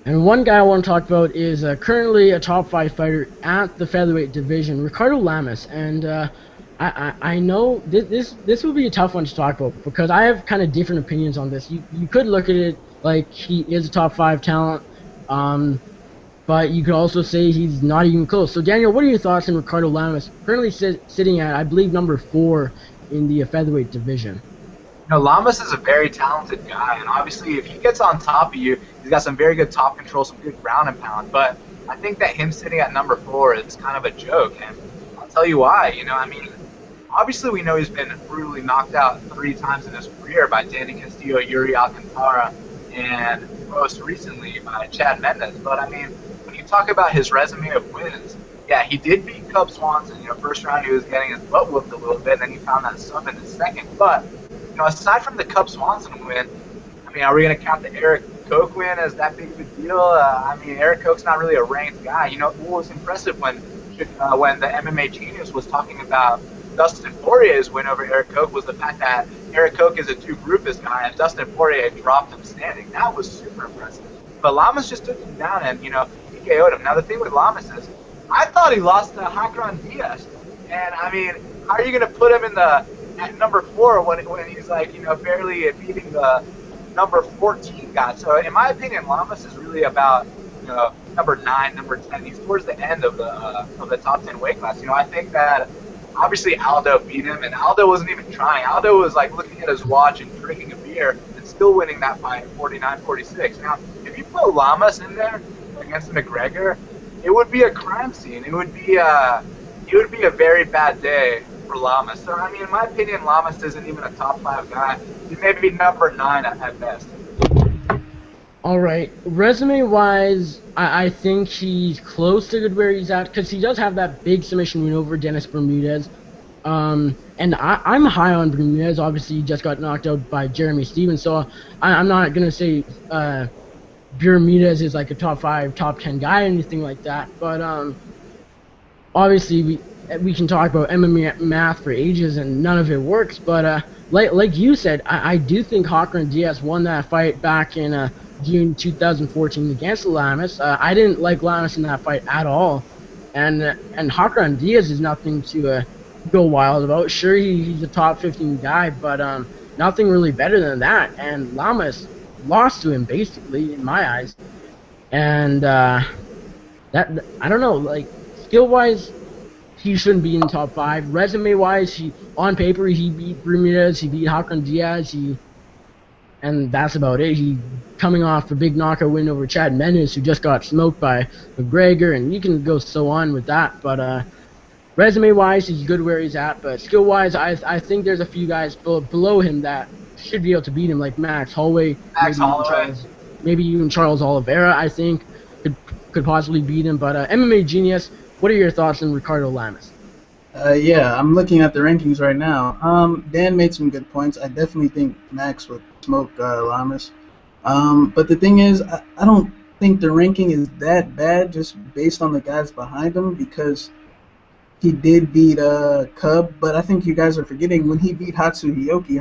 And one guy I want to talk about is currently a top 5 fighter at the featherweight division, Ricardo Lamas. And I know this will be a tough one to talk about because I have kind of different opinions on this. You could look at it like he is a top 5 talent, but you could also say he's not even close. So Daniel, what are your thoughts on Ricardo Lamas, currently sitting at, I believe, number 4 in the featherweight division? You know, Lamas is a very talented guy, and obviously if he gets on top of you, he's got some very good top control, some good ground and pound. But I think that him sitting at number 4 is kind of a joke, and I'll tell you why. You know, I mean, obviously we know he's been brutally knocked out 3 times in his career by Danny Castillo, Yuri Alcantara, and most recently by Chad Mendes. But I mean, when you talk about his resume of wins, yeah, he did beat Cub Swanson. You know, first round he was getting his butt whooped a little bit, and then he found that sub in the second. But you know, aside from the Cub Swanson win, I mean, are we going to count the Eric Koch win as that big of a deal? I mean, Eric Koch's not really a ranked guy. You know, what was impressive when the MMA Genius was talking about Dustin Poirier's win over Eric Koch was the fact that Eric Koch is a two-groupist guy, and Dustin Poirier dropped him standing. That was super impressive. But Lamas just took him down and, you know, he KO'd him. Now, the thing with Lamas is, I thought he lost to Hakran Diaz. And, I mean, how are you going to put him at number 4 when he's, like, you know, barely beating the number 14 guy? So, in my opinion, Lamas is really about, you know, number 9, number 10. He's towards the end of the top 10 weight class. You know, I think that obviously Aldo beat him, and Aldo wasn't even trying. Aldo was like looking at his watch and drinking a beer and still winning that fight 49-46. Now, if you put Lamas in there against McGregor, it would be a crime scene. It would be a very bad day for Lamas. So, I mean, in my opinion, Lamas isn't even a top 5 guy. He may be number 9 at best. All right, resume-wise, I think he's close to good where he's at because he does have that big submission win over Dennis Bermudez. And I'm high on Bermudez. Obviously, he just got knocked out by Jeremy Stevens, so I'm not going to say Bermudez is like a top 5, top 10 guy or anything like that. But obviously, we can talk about MMA math for ages, and none of it works. But like you said, I do think Hakran Diaz won that fight back in June 2014 against Lamas. I didn't like Lamas in that fight at all, and Hakran Diaz is nothing to go wild about. Sure, he's a top 15 guy, but nothing really better than that. And Lamas lost to him basically in my eyes, and that I don't know, like skill wise, he shouldn't be in top 5. Resume wise, on paper he beat Bermudez, he beat Hakran Diaz, and that's about it. He coming off a big knockout win over Chad Mendes, who just got smoked by McGregor, and you can go so on with that. But resume-wise, he's good where he's at. But skill-wise, I think there's a few guys below him that should be able to beat him, like Max Holloway, maybe even Charles Oliveira. I think could possibly beat him. But MMA Genius, what are your thoughts on Ricardo Lamas? Yeah, I'm looking at the rankings right now. Dan made some good points. I definitely think Max would smoke Lamas. But the thing is, I don't think the ranking is that bad just based on the guys behind him because he did beat Cub. But I think you guys are forgetting when he beat Hatsuhiyoki,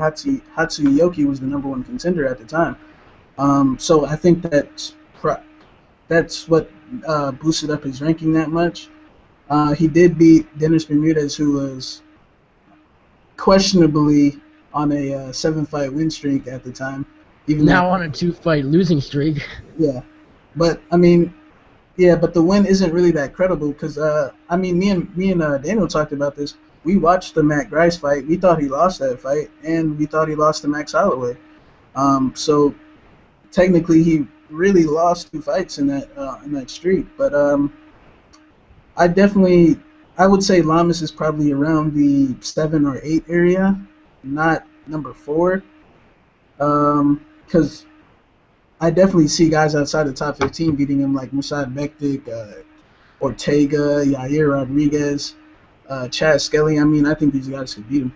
Hatsuhiyoki was the number 1 contender at the time. So I think that's what boosted up his ranking that much. He did beat Dennis Bermudez, who was questionably on a 7-fight win streak at the time. Even now on a 2-fight losing streak. Yeah. But, I mean, Yeah, but the win isn't really that credible because I mean, me and Daniel talked about this. We watched the Matt Grice fight. We thought he lost that fight, and we thought he lost to Max Holloway. So technically, he really lost 2 fights in that streak. But I definitely, I would say Lamas is probably around the 7 or 8 area, not number 4. Because I definitely see guys outside the top 15 beating him, like Musad Bektik, Ortega, Yair Rodriguez, Chad Skelly. I mean, I think these guys could beat him.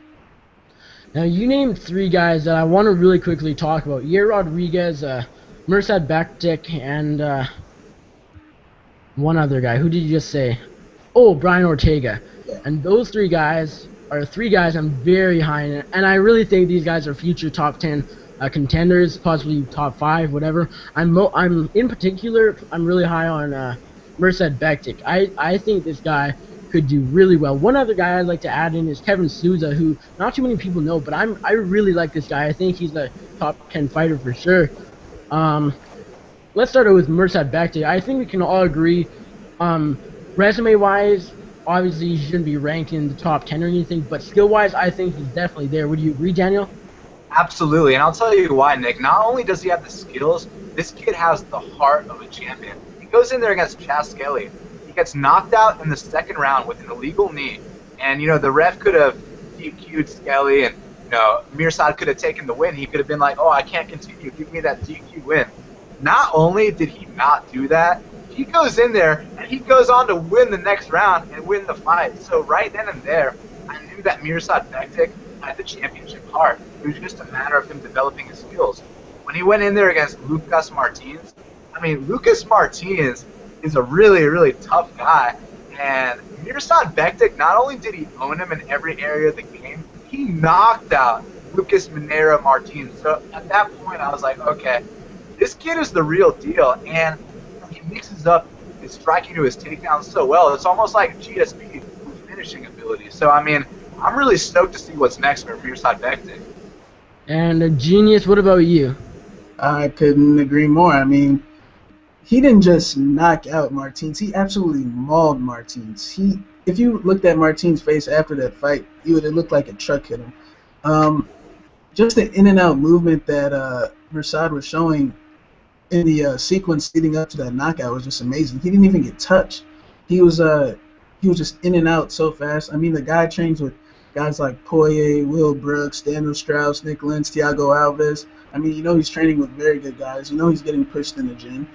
Now, you named 3 guys that I want to really quickly talk about. Yair Rodriguez, Mirsad Bektik, and one other guy. Who did you just say? Oh, Brian Ortega. Yeah. And those 3 guys are 3 guys I'm very high in, and I really think these guys are future top 10 contenders, possibly top 5, whatever. I'm in particular, I'm really high on Mirsad Bektik. I think this guy could do really well. One other guy I'd like to add in is Kevin Souza, who not too many people know, but I really like this guy. I think he's a top 10 fighter for sure. Let's start with Mirsad Bektik. I think we can all agree, resume-wise, obviously he shouldn't be ranked in the top 10 or anything, but skill-wise, I think he's definitely there. Would you agree, Daniel? Absolutely, and I'll tell you why, Nick. Not only does he have the skills, this kid has the heart of a champion. He goes in there against Chad Skelly. He gets knocked out in the 2nd round with an illegal knee, and the ref could have DQ'd Skelly, and Mirsad could have taken the win. He could have been like, "Oh, I can't continue. Give me that DQ win." Not only did he not do that, he goes in there and he goes on to win the next round and win the fight. So right then and there, I knew that Mirsad Bektik had the championship heart. It was just a matter of him developing his skills. When he went in there against Lucas Martins, Lucas Martins is a really, really tough guy. And Mirsad Bektik, not only did he own him in every area of the game, he knocked out Lucas Minera Martins. So at that point, I was like, okay, this kid is the real deal. And he mixes up his striking to his takedowns so well. It's almost like GSP with finishing ability. So, I'm really stoked to see what's next for Mirsad Bektik. And Genius, what about you? I couldn't agree more. He didn't just knock out Martins. He absolutely mauled Martins. If you looked at Martins' face after that fight, it looked like a truck hit him. Just the in and out movement that Mirsad was showing in the sequence leading up to that knockout was just amazing. He didn't even get touched. He was just in and out so fast. The guy trains with guys like Poirier, Will Brooks, Daniel Strauss, Nick Lentz, Thiago Alves. He's training with very good guys. He's getting pushed in the gym.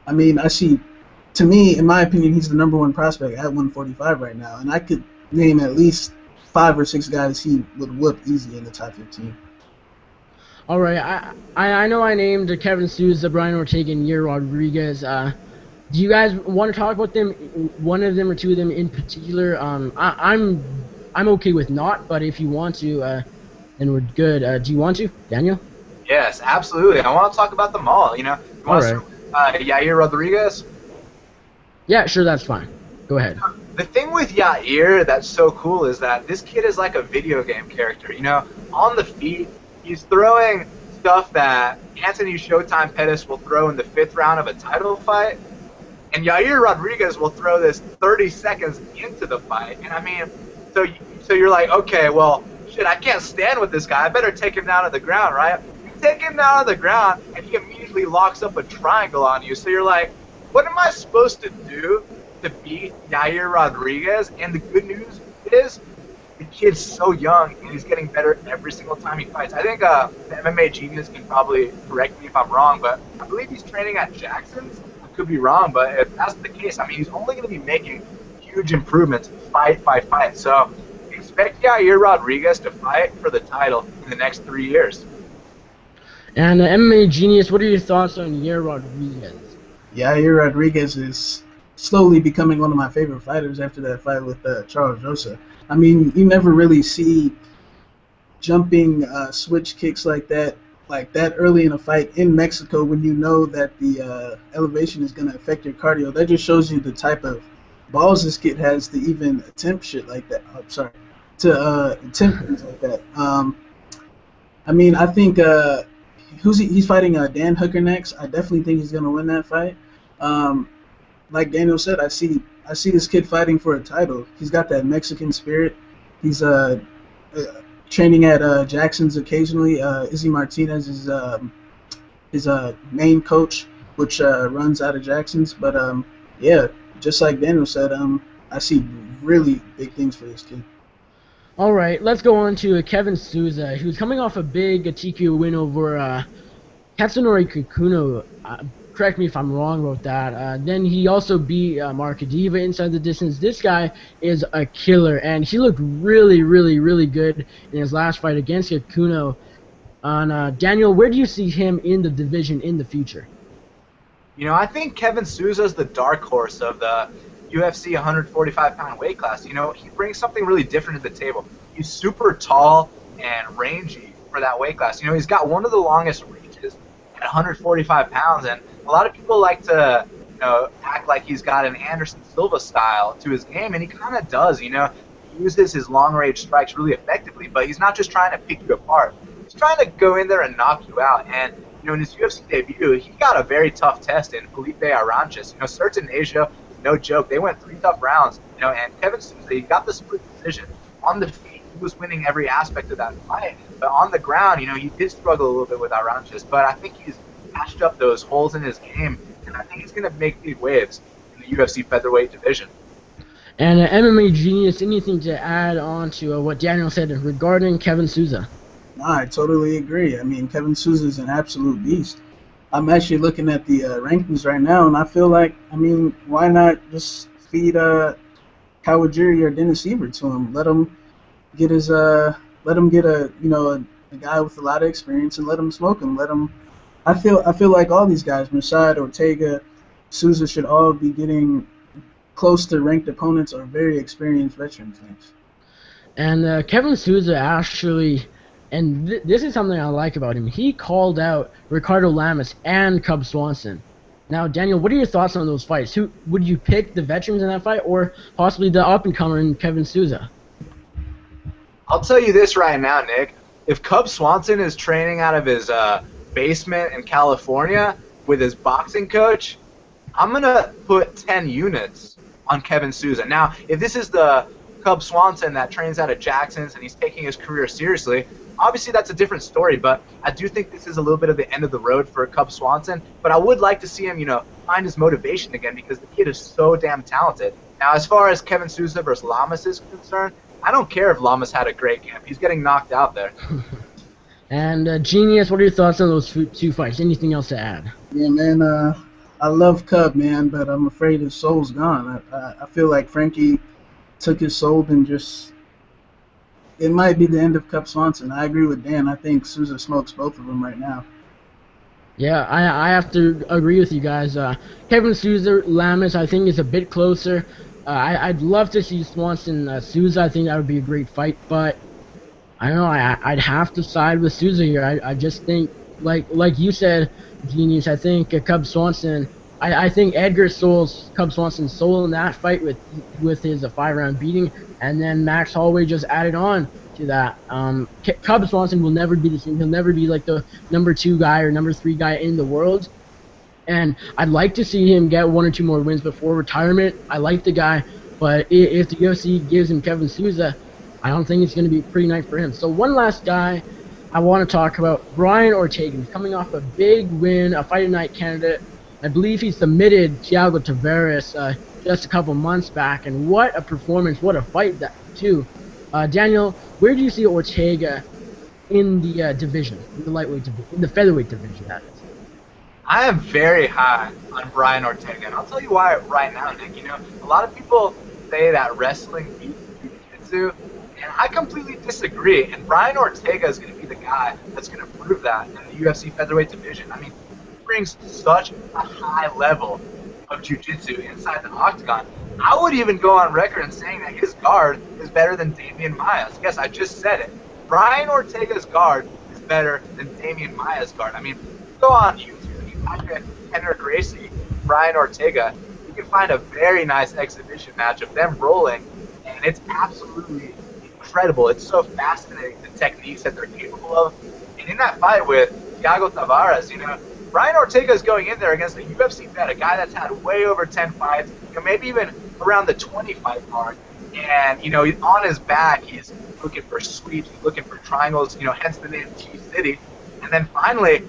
To me, in my opinion, he's the number 1 prospect at 145 right now, and I could name at least 5 or 6 guys he would whoop easy in the top 15. All right, I know I named Kevin Souza, Brian Ortega, and Yair Rodriguez. Do you guys want to talk about them, one of them or 2 of them in particular? I'm okay with not, but if you want to, then we're good. Do you want to, Daniel? Yes, absolutely. I want to talk about them all. You want to start with Yair Rodriguez? Yeah, sure, that's fine. Go ahead. The thing with Yair that's so cool is that this kid is like a video game character. On the feet, he's throwing stuff that Anthony Showtime Pettis will throw in the 5th round of a title fight, and Yair Rodriguez will throw this 30 seconds into the fight. And so you're like, okay, well, shit, I can't stand with this guy. I better take him down to the ground, right? You take him down to the ground, and he immediately locks up a triangle on you. So you're like, what am I supposed to do to beat Yair Rodriguez? And the good news is, the kid's so young, and he's getting better every single time he fights. I think the MMA Genius can probably correct me if I'm wrong, but I believe he's training at Jackson's. I could be wrong, but if that's the case, he's only going to be making huge improvements fight by fight. So expect Yair Rodriguez to fight for the title in the next 3 years. And MMA Genius, what are your thoughts on Yair Rodriguez? Yair Rodriguez is slowly becoming one of my favorite fighters after that fight with Charles Rosa. You never really see jumping switch kicks like that early in a fight in Mexico when you know that the elevation is going to affect your cardio. That just shows you the type of balls this kid has to even attempt shit like that. Attempt things like that. I think he's fighting Dan Hooker next. I definitely think he's going to win that fight. like Daniel said, I see this kid fighting for a title. He's got that Mexican spirit. He's uh training at Jackson's occasionally. Izzy Martinez is his main coach, which runs out of Jackson's. But yeah, just like Daniel said, I see really big things for this kid. All right, let's go on to Kevin Souza. He was coming off a big TKO win over Katsunori Kikuno. Correct me if I'm wrong about that. Then he also beat Markadiva inside the distance. This guy is a killer, and he looked really, really, really good in his last fight against Kikuno. Daniel, where do you see him in the division in the future? You know, I think Kevin Souza's the dark horse of the UFC 145-pound weight class. You know, he brings something really different to the table. He's super tall and rangy for that weight class. You know, he's got one of the longest reaches at 145 pounds, and a lot of people like to, you know, act like he's got an Anderson Silva style to his game, and he kind of does. You know, he uses his long-range strikes really effectively, but he's not just trying to pick you apart. He's trying to go in there and knock you out. And you know, in his UFC debut, he got a very tough test in Felipe Aranches. You know, Certain Asia, no joke. They went 3 tough rounds. You know, and Kevin Souza, he got the split decision. On the feet, he was winning every aspect of that fight. But on the ground, you know, he did struggle a little bit with Aranches. But I think he's patched up those holes in his game, and I think he's going to make big waves in the UFC featherweight division. And MMA Genius, anything to add on to what Daniel said regarding Kevin Souza? No, I totally agree. I mean, Kevin Souza is an absolute beast. I'm actually looking at the rankings right now, and I feel like, I mean, why not just feed Kawajiri or Dennis Siver to him? Let him get a guy with a lot of experience and let him smoke him. Let him. I feel like all these guys, Machado, Ortega, Souza, should all be getting close to ranked opponents or very experienced veterans. And Kevin Souza actually. And this is something I like about him. He called out Ricardo Lamas and Cub Swanson. Now, Daniel, what are your thoughts on those fights? Who would you pick, the veterans in that fight, or possibly the up-and-comer in Kevin Souza? I'll tell you this right now, Nick. If Cub Swanson is training out of his basement in California with his boxing coach, I'm going to put 10 units on Kevin Souza. Now, if this is the Cub Swanson that trains out of Jackson's and he's taking his career seriously, obviously that's a different story, but I do think this is a little bit of the end of the road for Cub Swanson. But I would like to see him, you know, find his motivation again because the kid is so damn talented. Now, as far as Kevin Souza versus Lamas is concerned, I don't care if Lamas had a great camp. He's getting knocked out there. And Genius, what are your thoughts on those 2 fights? Anything else to add? Yeah, man. I love Cub, man, but I'm afraid his soul's gone. I feel like Frankie took his soul and just. It might be the end of Cub Swanson. I agree with Dan. I think Souza smokes both of them right now. Yeah, I have to agree with you guys. Kevin Souza, Lamas, I think is a bit closer. I'd love to see Swanson Souza. I think that would be a great fight, but I don't know. I'd have to side with Souza here. I just think, like you said, Genius. I think Cub Swanson. I think Edgar sold Cub Swanson's soul in that fight with his 5-round beating, and then Max Holloway just added on to that. Cub Swanson will never be the same. He'll never be like the number 2 guy or number 3 guy in the world. And I'd like to see him get 1 or 2 more wins before retirement. I like the guy, but if the UFC gives him Kevin Souza, I don't think it's going to be a pretty night for him. So one last guy I want to talk about, Brian Ortega. He's coming off a big win, a Fight Night candidate. I believe he submitted Thiago Tavares just a couple months back, and what a performance, what a fight that too. Daniel, where do you see Ortega in the division, in the lightweight division, in the featherweight division, that is? I am very high on Brian Ortega, and I'll tell you why right now, Nick. You know, a lot of people say that wrestling beats jiu-jitsu, and I completely disagree. And Brian Ortega is going to be the guy that's going to prove that in the UFC featherweight division. I mean, brings such a high level of jiu-jitsu inside the octagon. I would even go on record in saying that his guard is better than Damian Maia's. Yes, I just said it. Brian Ortega's guard is better than Damian Maia's guard. I mean, go on YouTube, you type in Henrik Gracie, Brian Ortega, you can find a very nice exhibition match of them rolling, and it's absolutely incredible. It's so fascinating, the techniques that they're capable of. And in that fight with Thiago Tavares, you know, Brian Ortega is going in there against a UFC vet, a guy that's had way over 10 fights, maybe even around the 20-fight mark. And, on his back, he's looking for sweeps, he's looking for triangles, hence the name T-City. And then finally,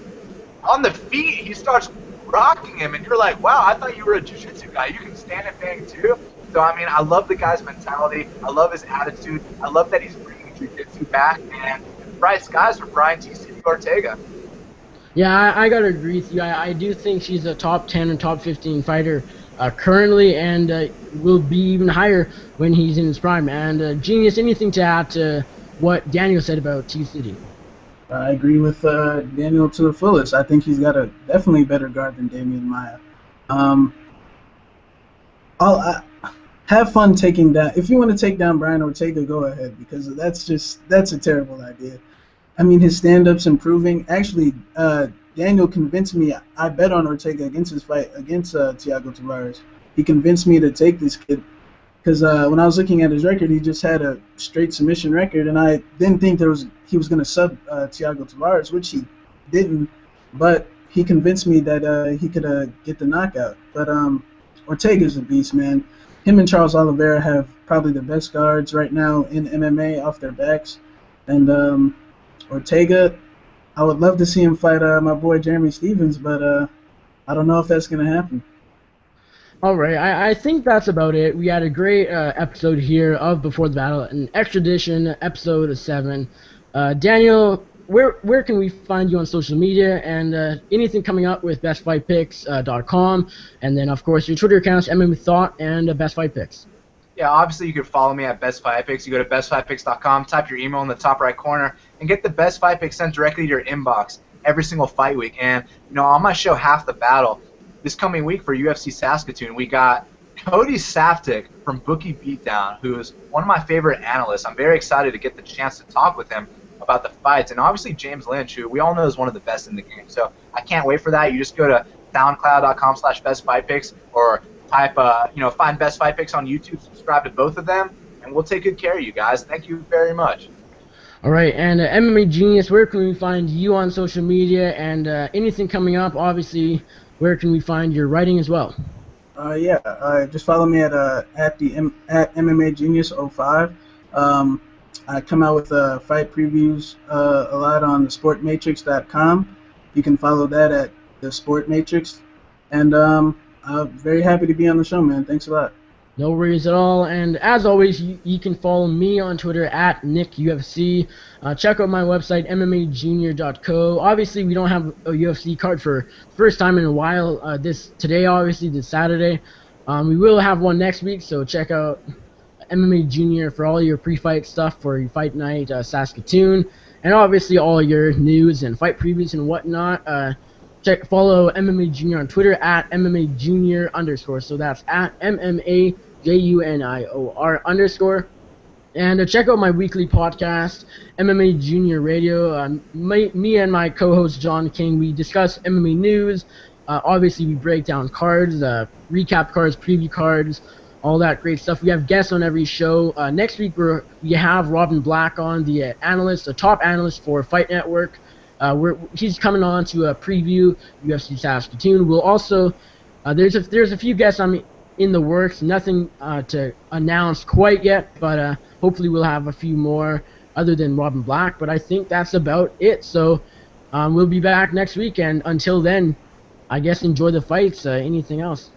on the feet, he starts rocking him, and you're like, wow, I thought you were a jiu-jitsu guy. You can stand and bang too. So, I love the guy's mentality. I love his attitude. I love that he's bringing jiu-jitsu back. And bright skies for Brian T-City Ortega. Yeah, I gotta agree with you. I do think she's a top 10 and top 15 fighter currently, and will be even higher when he's in his prime. And Genius, anything to add to what Daniel said about T-City? I agree with Daniel to the fullest. I think he's got a definitely better guard than Damian Maia. I'll have fun taking down. If you want to take down Brian Ortega, go ahead, because that's a terrible idea. His stand-up's improving. Actually, Daniel convinced me. I bet on Ortega against his fight against Thiago Tavares. He convinced me to take this kid because when I was looking at his record, he just had a straight submission record, and I didn't think he was going to sub Thiago Tavares, which he didn't. But he convinced me that he could get the knockout. But Ortega's a beast, man. Him and Charles Oliveira have probably the best guards right now in MMA off their backs. And Ortega, I would love to see him fight my boy Jeremy Stevens, but I don't know if that's going to happen. All right, I think that's about it. We had a great episode here of Before the Battle, an extra edition, episode 7. Daniel, where can we find you on social media, and anything coming up with bestfightpicks.com, and then, of course, your Twitter accounts, MMA Thought, and Best Fight Picks. Yeah, obviously you can follow me at Best Fight Picks. You go to bestfightpicks.com, type your email in the top right corner, and get the Best Fight Picks sent directly to your inbox every single fight week. And, on my show, Half the Battle, this coming week for UFC Saskatoon, we got Cody Saftik from Bookie Beatdown, who is one of my favorite analysts. I'm very excited to get the chance to talk with him about the fights. And obviously James Lynch, who we all know is one of the best in the game. So I can't wait for that. You just go to soundcloud.com/bestfightpicks or type, find Best Fight Picks on YouTube, subscribe to both of them, and we'll take good care of you guys. Thank you very much. All right, and MMA Genius, where can we find you on social media, and anything coming up, obviously, where can we find your writing as well? Just follow me at MMA Genius 05. I come out with fight previews a lot on thesportmatrix.com. You can follow that at the Sport Matrix. And I'm very happy to be on the show, man. Thanks a lot. No worries at all. And as always, you can follow me on Twitter at NickUFC. Check out my website, MMAJunior.co. Obviously, we don't have a UFC card for first time in a while. This Saturday. We will have one next week, so check out MMA Junior for all your pre-fight stuff for your Fight Night Saskatoon. And obviously all your news and fight previews and whatnot. Follow MMA Junior on Twitter at MMA Junior _. So that's at MMAJUNIOR _. And check out my weekly podcast, MMA Junior Radio. Me and my co-host John King, we discuss MMA news. Obviously, we break down cards, recap cards, preview cards, all that great stuff. We have guests on every show. Next week, we have Robin Black on, the top analyst for Fight Network. He's coming on to preview UFC Saskatoon. We'll also there's a few guests in the works. Nothing to announce quite yet, but hopefully we'll have a few more other than Robin Black. But I think that's about it. So we'll be back next week, and until then, I guess enjoy the fights. Anything else?